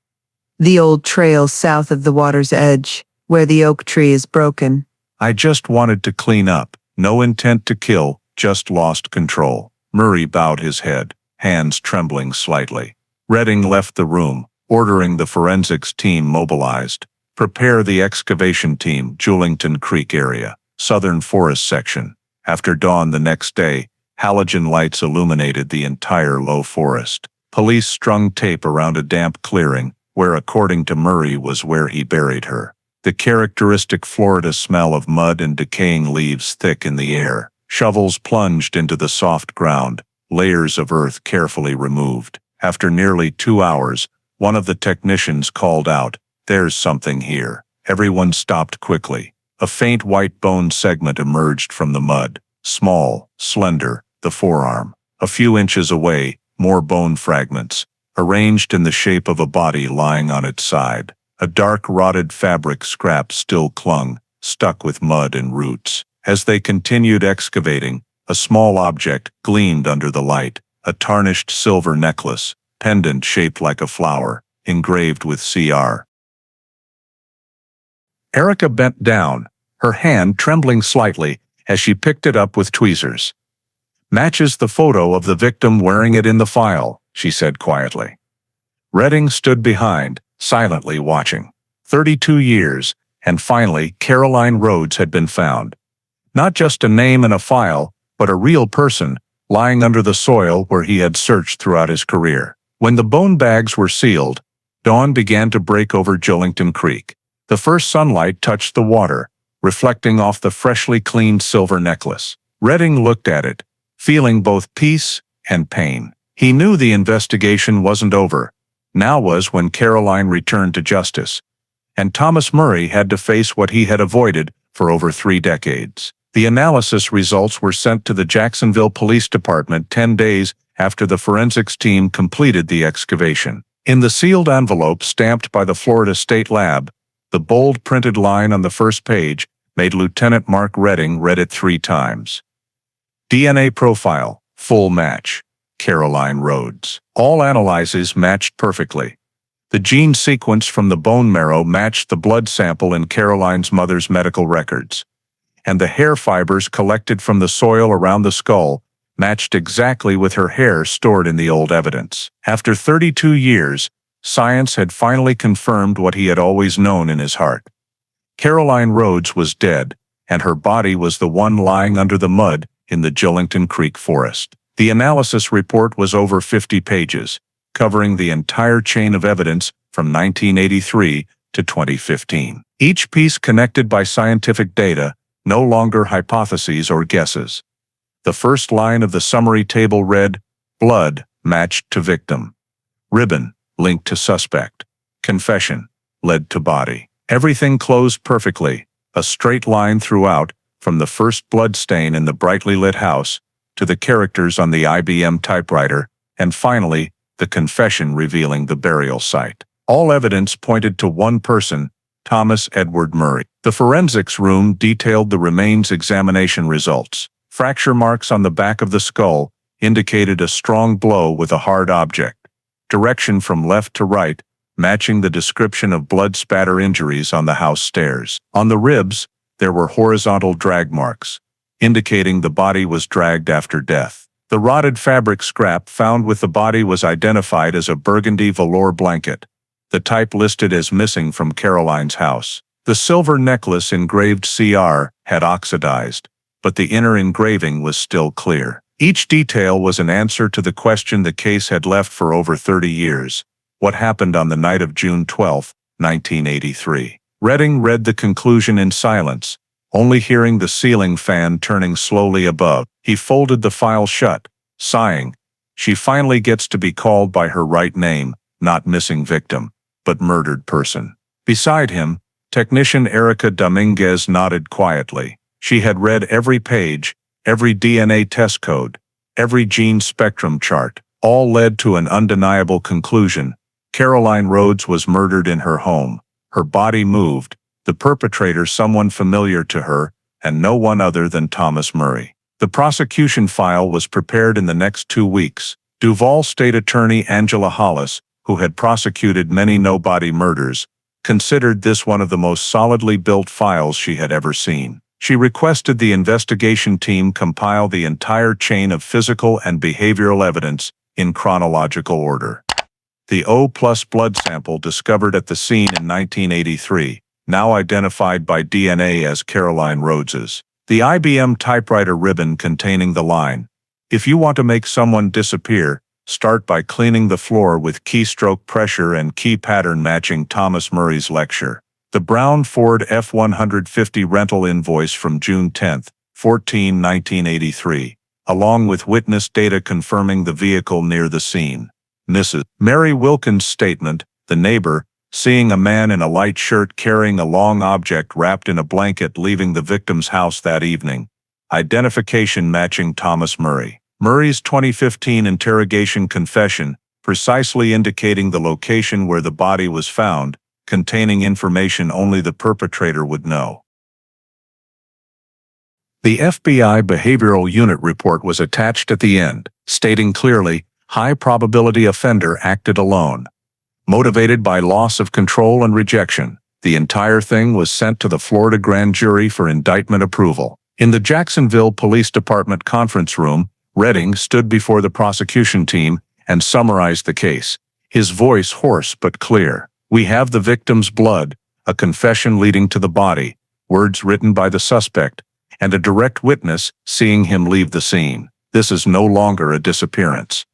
The old trail south of the water's edge, where the oak tree is broken. I just wanted to clean up. No intent to kill, just lost control. Murray bowed his head, hands trembling slightly. Redding left the room, ordering the forensics team mobilized. Prepare the excavation team, Julington Creek area, southern forest section. After dawn the next day, halogen lights illuminated the entire low forest. Police strung tape around a damp clearing, where according to Murray was where he buried her. The characteristic Florida smell of mud and decaying leaves thick in the air. Shovels plunged into the soft ground, layers of earth carefully removed. After nearly 2 hours, one of the technicians called out, "There's something here." Everyone stopped quickly. A faint white bone segment emerged from the mud, small, slender, the forearm. A few inches away, more bone fragments, arranged in the shape of a body lying on its side. A dark rotted fabric scrap still clung, stuck with mud and roots. As they continued excavating, a small object gleamed under the light, a tarnished silver necklace, pendant shaped like a flower, engraved with CR. Erica bent down, her hand trembling slightly as she picked it up with tweezers. "Matches the photo of the victim wearing it in the file," she said quietly. Redding stood behind, silently watching. 32 years, and finally Caroline Rhodes had been found. Not just a name in a file, but a real person, lying under the soil where he had searched throughout his career. When the bone bags were sealed, dawn began to break over Julington Creek. The first sunlight touched the water, reflecting off the freshly cleaned silver necklace. Redding looked at it, feeling both peace and pain. He knew the investigation wasn't over. Now was when Caroline returned to justice, and Thomas Murray had to face what he had avoided for over 3 decades. The analysis results were sent to the Jacksonville Police Department 10 days after the forensics team completed the excavation. In the sealed envelope stamped by the Florida State Lab, the bold printed line on the first page made Lieutenant Mark Redding read it 3 times. DNA profile, full match. Caroline Rhodes. All analyses matched perfectly. The gene sequence from the bone marrow matched the blood sample in Caroline's mother's medical records. And the hair fibers collected from the soil around the skull matched exactly with her hair stored in the old evidence. After 32 years, science had finally confirmed what he had always known in his heart. Caroline Rhodes was dead, and her body was the one lying under the mud in the Julington Creek forest. The analysis report was over 50 pages, covering the entire chain of evidence from 1983 to 2015. Each piece connected by scientific data, no longer hypotheses or guesses. The first line of the summary table read, "Blood matched to victim. Ribbon linked to suspect. Confession led to body." Everything closed perfectly, a straight line throughout, from the first blood stain in the brightly lit house, to the characters on the IBM typewriter, and finally, the confession revealing the burial site. All evidence pointed to one person, Thomas Edward Murray. The forensics room detailed the remains examination results. Fracture marks on the back of the skull indicated a strong blow with a hard object. Direction from left to right, matching the description of blood spatter injuries on the house stairs. On the ribs, there were horizontal drag marks, indicating the body was dragged after death. The rotted fabric scrap found with the body was identified as a burgundy velour blanket, the type listed as missing from Caroline's house. The silver necklace engraved CR had oxidized, but the inner engraving was still clear. Each detail was an answer to the question the case had left for over 30 years. What happened on the night of June 12, 1983? Redding read the conclusion in silence, only hearing the ceiling fan turning slowly above. He folded the file shut, sighing. She finally gets to be called by her right name, not missing victim, but murdered person. Beside him, technician Erica Dominguez nodded quietly. She had read every page, every DNA test code, every gene spectrum chart. All led to an undeniable conclusion. Caroline Rhodes was murdered in her home. Her body moved, the perpetrator someone familiar to her, and no one other than Thomas Murray. The prosecution file was prepared in the next 2 weeks. Duval State Attorney Angela Hollis, who had prosecuted many no-body murders, considered this one of the most solidly built files she had ever seen. She requested the investigation team compile the entire chain of physical and behavioral evidence in chronological order. The O+ blood sample discovered at the scene in 1983, now identified by DNA as Caroline Rhodes's. The IBM typewriter ribbon containing the line, "If you want to make someone disappear, start by cleaning the floor with keystroke pressure and key pattern matching Thomas Murray's lecture." The brown Ford F-150 rental invoice from June 10, 1983, along with witness data confirming the vehicle near the scene. Mrs. Mary Wilkins' statement, the neighbor, seeing a man in a light shirt carrying a long object wrapped in a blanket leaving the victim's house that evening. Identification matching Thomas Murray. Murray's 2015 interrogation confession, precisely indicating the location where the body was found, containing information only the perpetrator would know. The FBI Behavioral Unit report was attached at the end, stating clearly, high-probability offender acted alone. Motivated by loss of control and rejection, the entire thing was sent to the Florida grand jury for indictment approval. In the Jacksonville Police Department conference room, Redding stood before the prosecution team and summarized the case, his voice hoarse but clear. "We have the victim's blood, a confession leading to the body, words written by the suspect, and a direct witness seeing him leave the scene. This is no longer a disappearance.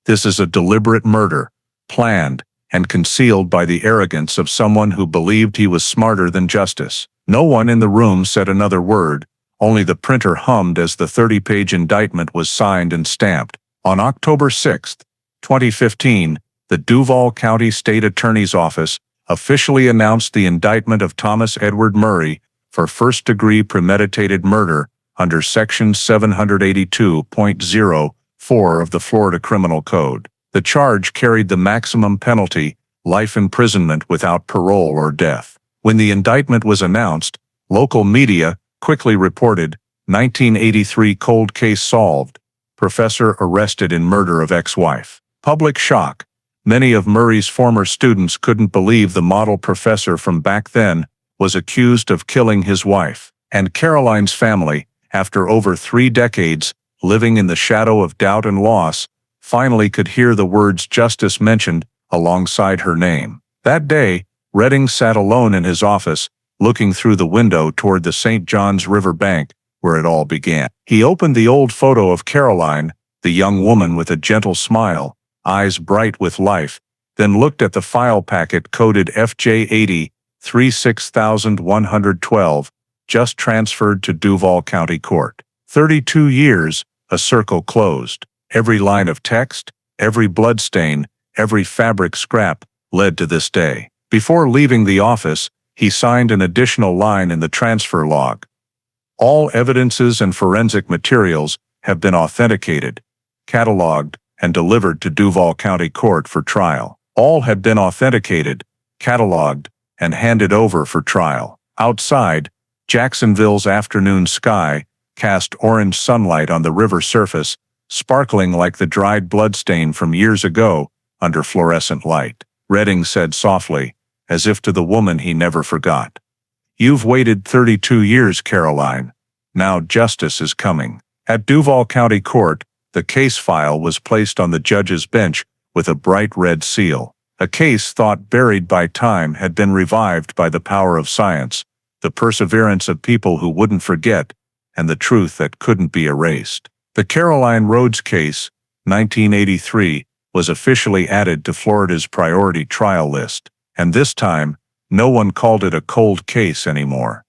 This is a deliberate murder, planned and concealed by the arrogance of someone who believed he was smarter than justice." No one in the room said another word, only the printer hummed as the 30-page indictment was signed and stamped. On October 6, 2015, the Duval County State Attorney's Office officially announced the indictment of Thomas Edward Murray for first-degree premeditated murder under Section 782.04 of the Florida Criminal Code. The charge carried the maximum penalty, life imprisonment without parole or death. When the indictment was announced, local media quickly reported, 1983 cold case solved, professor arrested in murder of ex-wife. Public shock. Many of Murray's former students couldn't believe the model professor from back then was accused of killing his wife. And Caroline's family, after over 3 decades living in the shadow of doubt and loss, finally could hear the words justice mentioned alongside her name. That day, Redding sat alone in his office, looking through the window toward the St. Johns River bank, where it all began. He opened the old photo of Caroline, the young woman with a gentle smile, eyes bright with life, then looked at the file packet coded FJ80-36112, just transferred to Duval County Court. 32 years, a circle closed. Every line of text, every bloodstain, every fabric scrap led to this day. Before leaving the office, he signed an additional line in the transfer log. All evidences and forensic materials have been authenticated, cataloged, and delivered to Duval County Court for trial. All had been authenticated, cataloged, and handed over for trial. Outside, Jacksonville's afternoon sky cast orange sunlight on the river surface, sparkling like the dried bloodstain from years ago under fluorescent light. Redding said softly, as if to the woman he never forgot, "You've waited 32 years, Caroline. Now justice is coming." At Duval County Court, the case file was placed on the judge's bench with a bright red seal. A case thought buried by time had been revived by the power of science, the perseverance of people who wouldn't forget, and the truth that couldn't be erased. The Caroline Rhodes case, 1983, was officially added to Florida's priority trial list, and this time, no one called it a cold case anymore.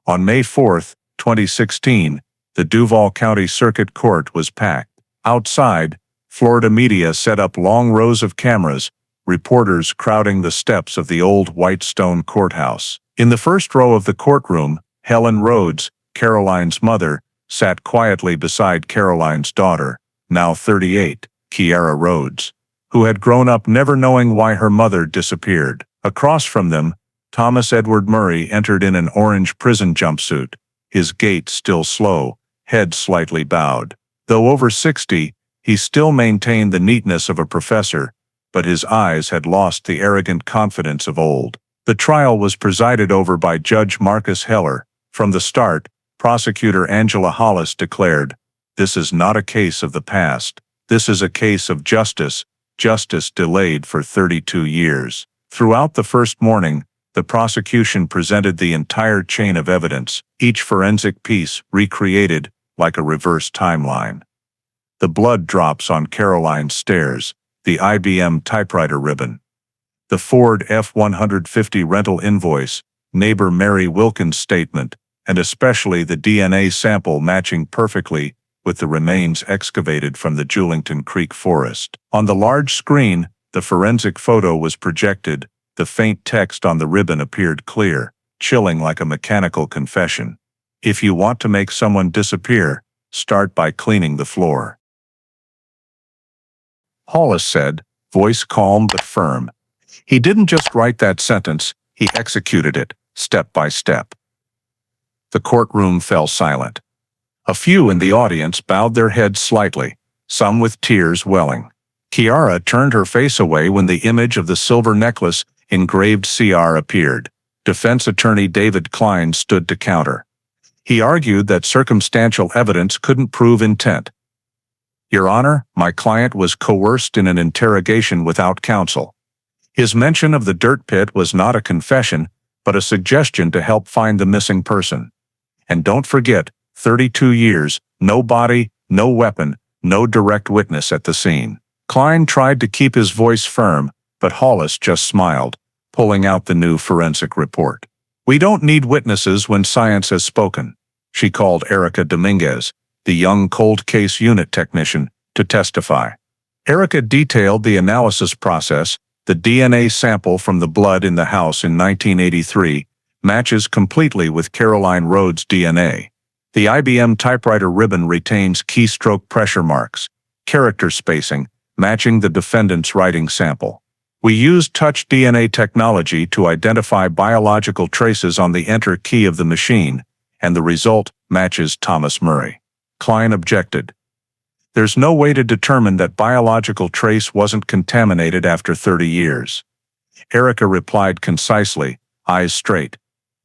On May 4, 2016, the Duval County Circuit Court was packed. Outside, Florida media set up long rows of cameras, reporters crowding the steps of the old white stone courthouse. In the first row of the courtroom, Helen Rhodes, Caroline's mother, sat quietly beside Caroline's daughter, now 38, Kiara Rhodes, who had grown up never knowing why her mother disappeared. Across from them, Thomas Edward Murray entered in an orange prison jumpsuit, his gait still slow, head slightly bowed. Though over 60, he still maintained the neatness of a professor, but his eyes had lost the arrogant confidence of old. The trial was presided over by Judge Marcus Heller. From the start, prosecutor Angela Hollis declared, "This is not a case of the past. This is a case of justice, justice delayed for 32 years." Throughout the first morning, the prosecution presented the entire chain of evidence, each forensic piece recreated like a reverse timeline. The blood drops on Caroline's stairs, the IBM typewriter ribbon, the Ford F-150 rental invoice, neighbor Mary Wilkins' statement, and especially the DNA sample matching perfectly with the remains excavated from the Julington Creek forest. On the large screen, the forensic photo was projected. The faint text on the ribbon appeared clear, chilling like a mechanical confession. "If you want to make someone disappear, start by cleaning the floor," Hollis said, voice calm but firm. He didn't just write that sentence, he executed it, step by step. The courtroom fell silent. A few in the audience bowed their heads slightly, some with tears welling. Kiara turned her face away when the image of the silver necklace engraved CR appeared. Defense attorney David Klein stood to counter. He argued that circumstantial evidence couldn't prove intent. "Your Honor, my client was coerced in an interrogation without counsel. His mention of the dirt pit was not a confession, but a suggestion to help find the missing person. And don't forget, 32 years, no body, no weapon, no direct witness at the scene." Klein tried to keep his voice firm, but Hollis just smiled, pulling out the new forensic report. "We don't need witnesses when science has spoken." She called Erica Dominguez, the young cold case unit technician, to testify. Erica detailed the analysis process. The DNA sample from the blood in the house in 1983 matches completely with Caroline Rhodes' DNA. The IBM typewriter ribbon retains keystroke pressure marks, character spacing, matching the defendant's writing sample. We used touch DNA technology to identify biological traces on the enter key of the machine, and the result matches Thomas Murray. Klein objected. "There's no way to determine that biological trace wasn't contaminated after 30 years. Erica replied concisely, eyes straight.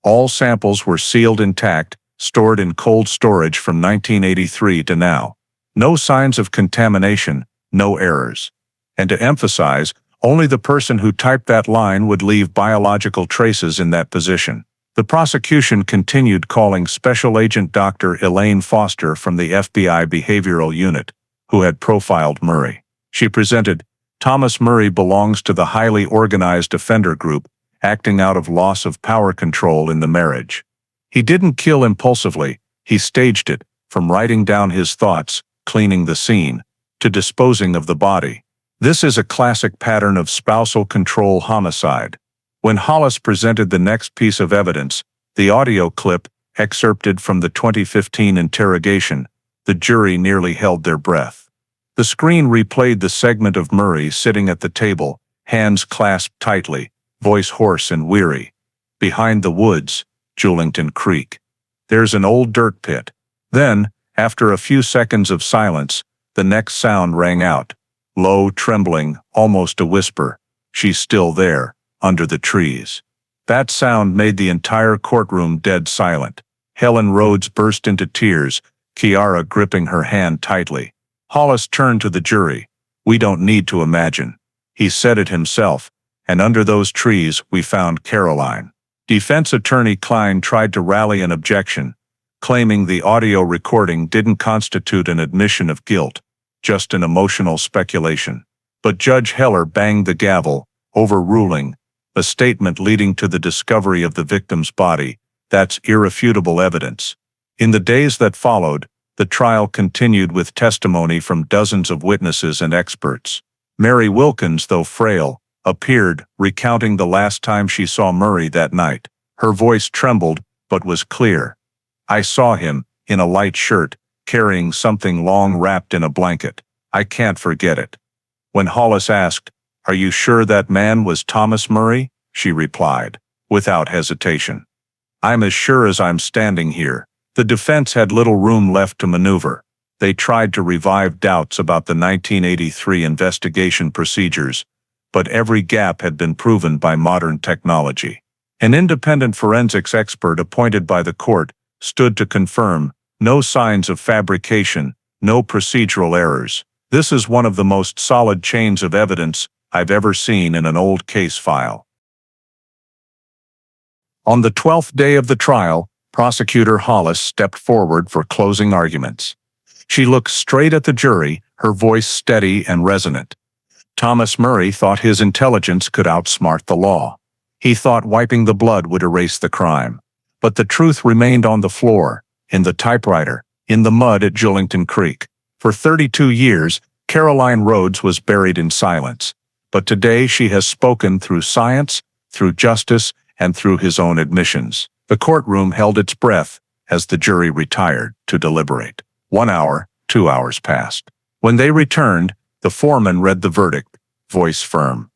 All samples were sealed intact, stored in cold storage from 1983 to now. No signs of contamination, no errors. And to emphasize, only the person who typed that line would leave biological traces in that position." The prosecution continued calling Special Agent Dr. Elaine Foster from the FBI Behavioral Unit, who had profiled Murray. She presented, "Thomas Murray belongs to the highly organized offender group, acting out of loss of power control in the marriage. He didn't kill impulsively, he staged it, from writing down his thoughts, cleaning the scene, to disposing of the body. This is a classic pattern of spousal control homicide. When Hollis presented the next piece of evidence, the audio clip, excerpted from the 2015 interrogation, the jury nearly held their breath. The screen replayed the segment of Murray sitting at the table, hands clasped tightly, voice hoarse and weary. Behind the woods, Julington Creek. There's an old dirt pit. Then, after a few seconds of silence, the next sound rang out. Low, trembling, almost a whisper. She's still there, under the trees. That sound made the entire courtroom dead silent. Helen Rhodes burst into tears, Kiara gripping her hand tightly. Hollis turned to the jury. We don't need to imagine. He said it himself, and under those trees we found Caroline. Defense attorney Klein tried to rally an objection, claiming the audio recording didn't constitute an admission of guilt, just an emotional speculation. But Judge Heller banged the gavel, overruling, a statement leading to the discovery of the victim's body. That's irrefutable evidence. In the days that followed, the trial continued with testimony from dozens of witnesses and experts. Mary Wilkins, though frail, appeared, recounting the last time she saw Murray that night. Her voice trembled, but was clear. I saw him, in a light shirt, carrying something long wrapped in a blanket. I can't forget it. When Hollis asked, "Are you sure that man was Thomas Murray?" she replied, without hesitation. I'm as sure as I'm standing here. The defense had little room left to maneuver. They tried to revive doubts about the 1983 investigation procedures, but every gap had been proven by modern technology. An independent forensics expert appointed by the court stood to confirm no signs of fabrication, no procedural errors. This is one of the most solid chains of evidence I've ever seen in an old case file. On the 12th day of the trial, Prosecutor Hollis stepped forward for closing arguments. She looked straight at the jury, her voice steady and resonant. Thomas Murray thought his intelligence could outsmart the law. He thought wiping the blood would erase the crime. But the truth remained on the floor, in the typewriter, in the mud at Julington Creek. For 32 years, Caroline Rhodes was buried in silence. But today she has spoken through science, through justice, and through his own admissions. The courtroom held its breath as the jury retired to deliberate. 1 hour, 2 hours passed. When they returned, the foreman read the verdict, voice firm.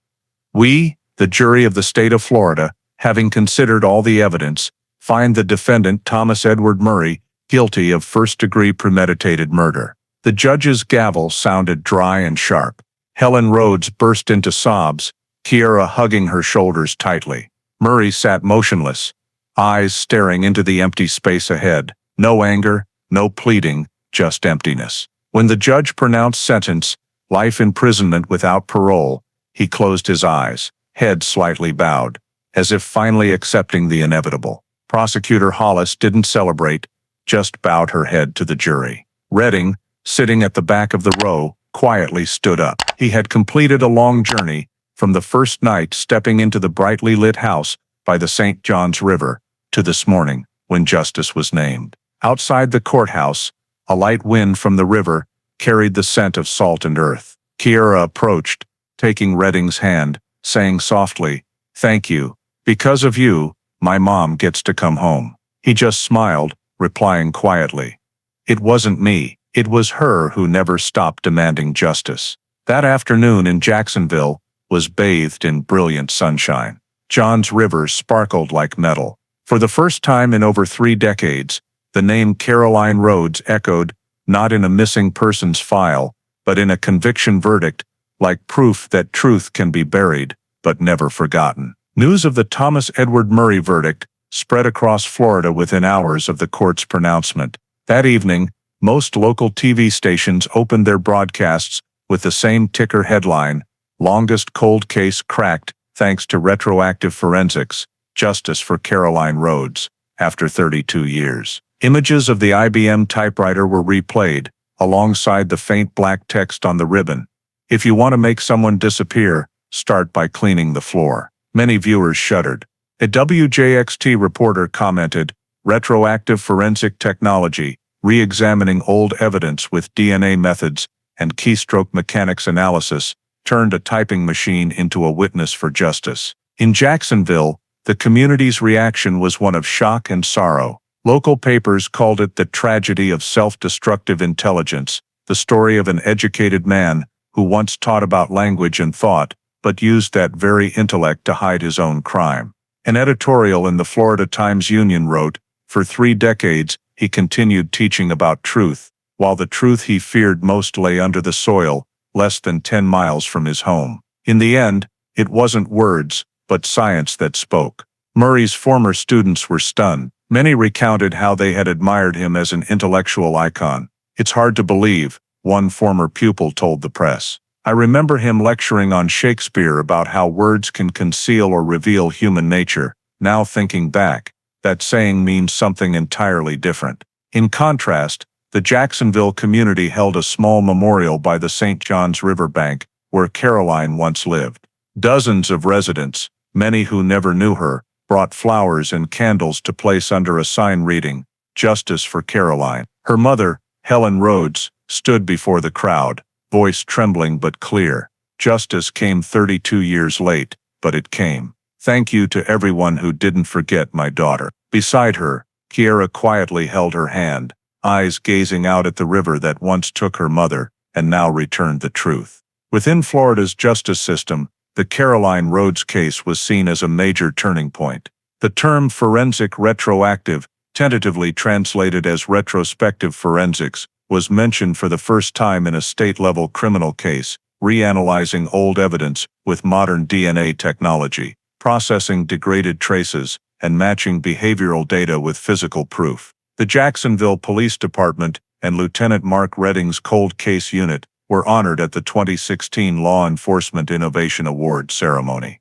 We, the jury of the state of Florida, having considered all the evidence, find the defendant Thomas Edward Murray guilty of first-degree premeditated murder. The judge's gavel sounded dry and sharp. Helen Rhodes burst into sobs, Kiara hugging her shoulders tightly. Murray sat motionless, eyes staring into the empty space ahead. No anger, no pleading, just emptiness. When the judge pronounced sentence, life imprisonment without parole, he closed his eyes, head slightly bowed, as if finally accepting the inevitable. Prosecutor Hollis didn't celebrate, just bowed her head to the jury. Redding, sitting at the back of the row, quietly stood up. He had completed a long journey, from the first night stepping into the brightly lit house by the St. Johns River, to this morning, when justice was named. Outside the courthouse, a light wind from the river carried the scent of salt and earth. Kiara approached, taking Redding's hand, saying softly, "Thank you. Because of you, my mom gets to come home." He just smiled, replying quietly, "It wasn't me. It was her who never stopped demanding justice." That afternoon in Jacksonville was bathed in brilliant sunshine. Johns River sparkled like metal. For the first time in over 3 decades, the name Caroline Rhodes echoed, not in a missing persons file, but in a conviction verdict, like proof that truth can be buried, but never forgotten. News of the Thomas Edward Murray verdict spread across Florida within hours of the court's pronouncement. That evening, most local TV stations opened their broadcasts with the same ticker headline, "Longest cold case cracked, thanks to retroactive forensics, justice for Caroline Rhodes," after 32 years. Images of the IBM typewriter were replayed, alongside the faint black text on the ribbon. If you want to make someone disappear, start by cleaning the floor. Many viewers shuddered. A WJXT reporter commented, retroactive forensic technology, re-examining old evidence with DNA methods and keystroke mechanics analysis, turned a typing machine into a witness for justice. In Jacksonville, the community's reaction was one of shock and sorrow. Local papers called it the tragedy of self-destructive intelligence, the story of an educated man who once taught about language and thought, but used that very intellect to hide his own crime. An editorial in the Florida Times-Union wrote, "For 3 decades, he continued teaching about truth, while the truth he feared most lay under the soil, less than 10 miles from his home." In the end, it wasn't words, but science that spoke. Murray's former students were stunned. Many recounted how they had admired him as an intellectual icon. "It's hard to believe," one former pupil told the press. "I remember him lecturing on Shakespeare about how words can conceal or reveal human nature. Now thinking back, that saying means something entirely different." In contrast, the Jacksonville community held a small memorial by the St. Johns River bank, where Caroline once lived. Dozens of residents, many who never knew her, brought flowers and candles to place under a sign reading, "Justice for Caroline." Her mother, Helen Rhodes, stood before the crowd, voice trembling but clear. "Justice came 32 years late, but it came. Thank you to everyone who didn't forget my daughter." Beside her, Kiera quietly held her hand, eyes gazing out at the river that once took her mother and now returned the truth. Within Florida's justice system, the Caroline Rhodes case was seen as a major turning point. The term forensic retroactive, tentatively translated as retrospective forensics, was mentioned for the first time in a state-level criminal case, reanalyzing old evidence with modern DNA technology, processing degraded traces, and matching behavioral data with physical proof. The Jacksonville Police Department and Lieutenant Mark Redding's Cold Case Unit were honored at the 2016 Law Enforcement Innovation Award ceremony.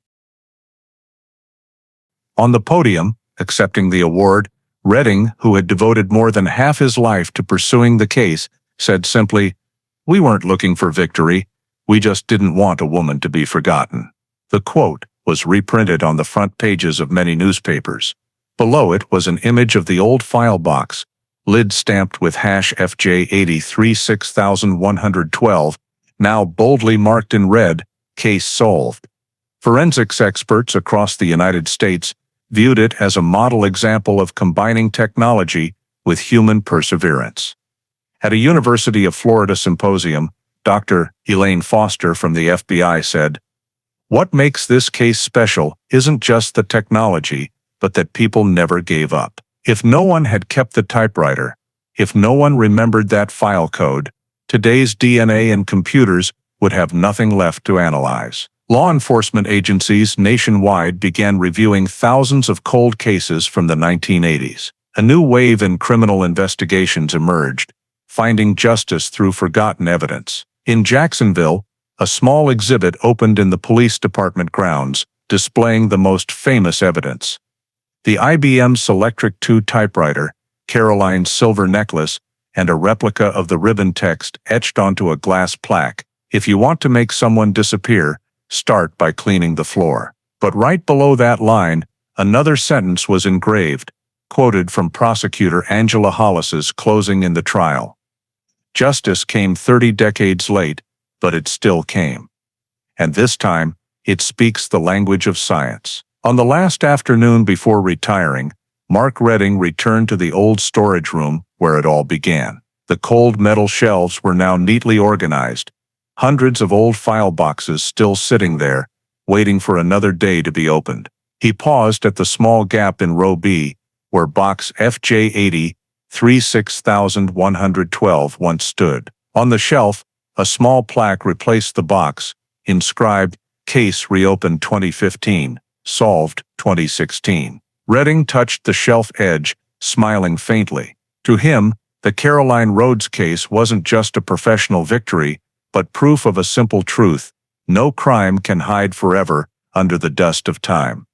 On the podium, accepting the award, Redding, who had devoted more than half his life to pursuing the case, said simply, "We weren't looking for victory, we just didn't want a woman to be forgotten." The quote was reprinted on the front pages of many newspapers. Below it was an image of the old file box, lid stamped with #FJ836112, now boldly marked in red, "Case solved." Forensics experts across the United States viewed it as a model example of combining technology with human perseverance. At a University of Florida symposium, Dr. Elaine Foster from the FBI said, "What makes this case special isn't just the technology, but that people never gave up. If no one had kept the typewriter, if no one remembered that file code, today's DNA and computers would have nothing left to analyze." Law enforcement agencies nationwide began reviewing thousands of cold cases from the 1980s. A new wave in criminal investigations emerged, finding justice through forgotten evidence. In Jacksonville, a small exhibit opened in the police department grounds, displaying the most famous evidence. The IBM Selectric II typewriter, Caroline's silver necklace, and a replica of the ribbon text etched onto a glass plaque, "If you want to make someone disappear, start by cleaning the floor." But right below that line, another sentence was engraved, quoted from prosecutor Angela Hollis's closing in the trial. "Justice came 30 decades late, but it still came. And this time, it speaks the language of science." On the last afternoon before retiring, Mark Redding returned to the old storage room where it all began. The cold metal shelves were now neatly organized, hundreds of old file boxes still sitting there, waiting for another day to be opened. He paused at the small gap in row B, where box FJ80-36112 once stood. On the shelf, a small plaque replaced the box, inscribed, "Case reopened 2015, solved 2016. Redding touched the shelf edge, smiling faintly. To him, the Caroline Rhodes case wasn't just a professional victory, but proof of a simple truth: no crime can hide forever under the dust of time,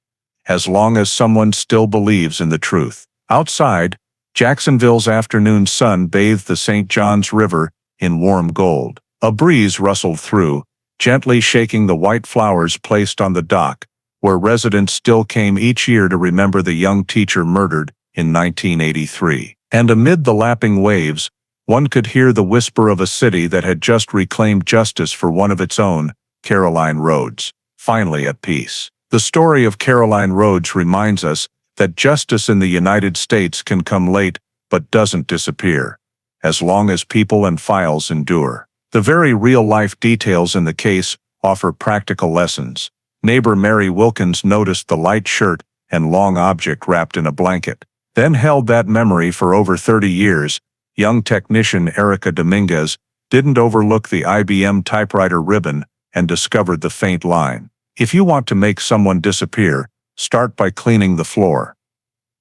as long as someone still believes in the truth. Outside, Jacksonville's afternoon sun bathed the St. Johns River in warm gold. A breeze rustled through, gently shaking the white flowers placed on the dock, where residents still came each year to remember the young teacher murdered in 1983. And amid the lapping waves, one could hear the whisper of a city that had just reclaimed justice for one of its own, Caroline Rhodes, finally at peace. The story of Caroline Rhodes reminds us that justice in the United States can come late but doesn't disappear, as long as people and files endure. The very real-life details in the case offer practical lessons. Neighbor Mary Wilkins noticed the light shirt and long object wrapped in a blanket, then held that memory for over 30 years. Young technician Erica Dominguez didn't overlook the IBM typewriter ribbon and discovered the faint line. If you want to make someone disappear, start by cleaning the floor.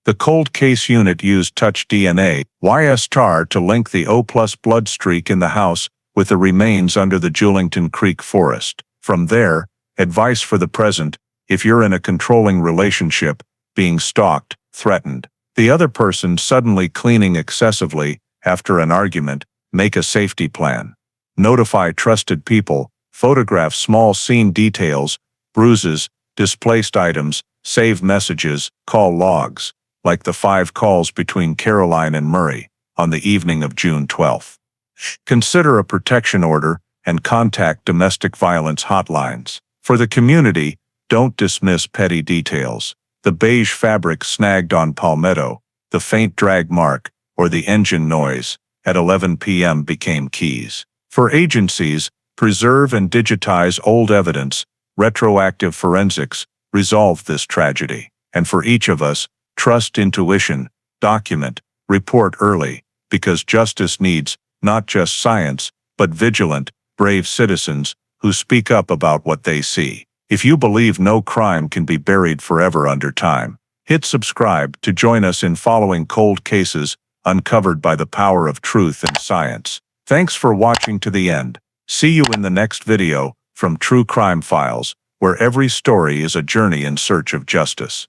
The cold case unit used touch DNA, YS-TAR, to link the O+ blood streak in the house with the remains under the Julington Creek forest. From there, advice for the present: if you're in a controlling relationship, being stalked, threatened, the other person suddenly cleaning excessively after an argument, make a safety plan. Notify trusted people, photograph small scene details, bruises, displaced items, save messages, call logs, like the 5 calls between Caroline and Murray on the evening of June 12th. Consider a protection order and contact domestic violence hotlines. For the community, don't dismiss petty details. The beige fabric snagged on palmetto, the faint drag mark, or the engine noise at 11 p.m. became keys. For agencies, preserve and digitize old evidence. Retroactive forensics resolve this tragedy. And for each of us, trust intuition, document, report early, because justice needs not just science, but vigilant, brave citizens who speak up about what they see. If you believe no crime can be buried forever under time, hit subscribe to join us in following cold cases uncovered by the power of truth and science. Thanks for watching to the end. See you in the next video from True Crime Files, where every story is a journey in search of justice.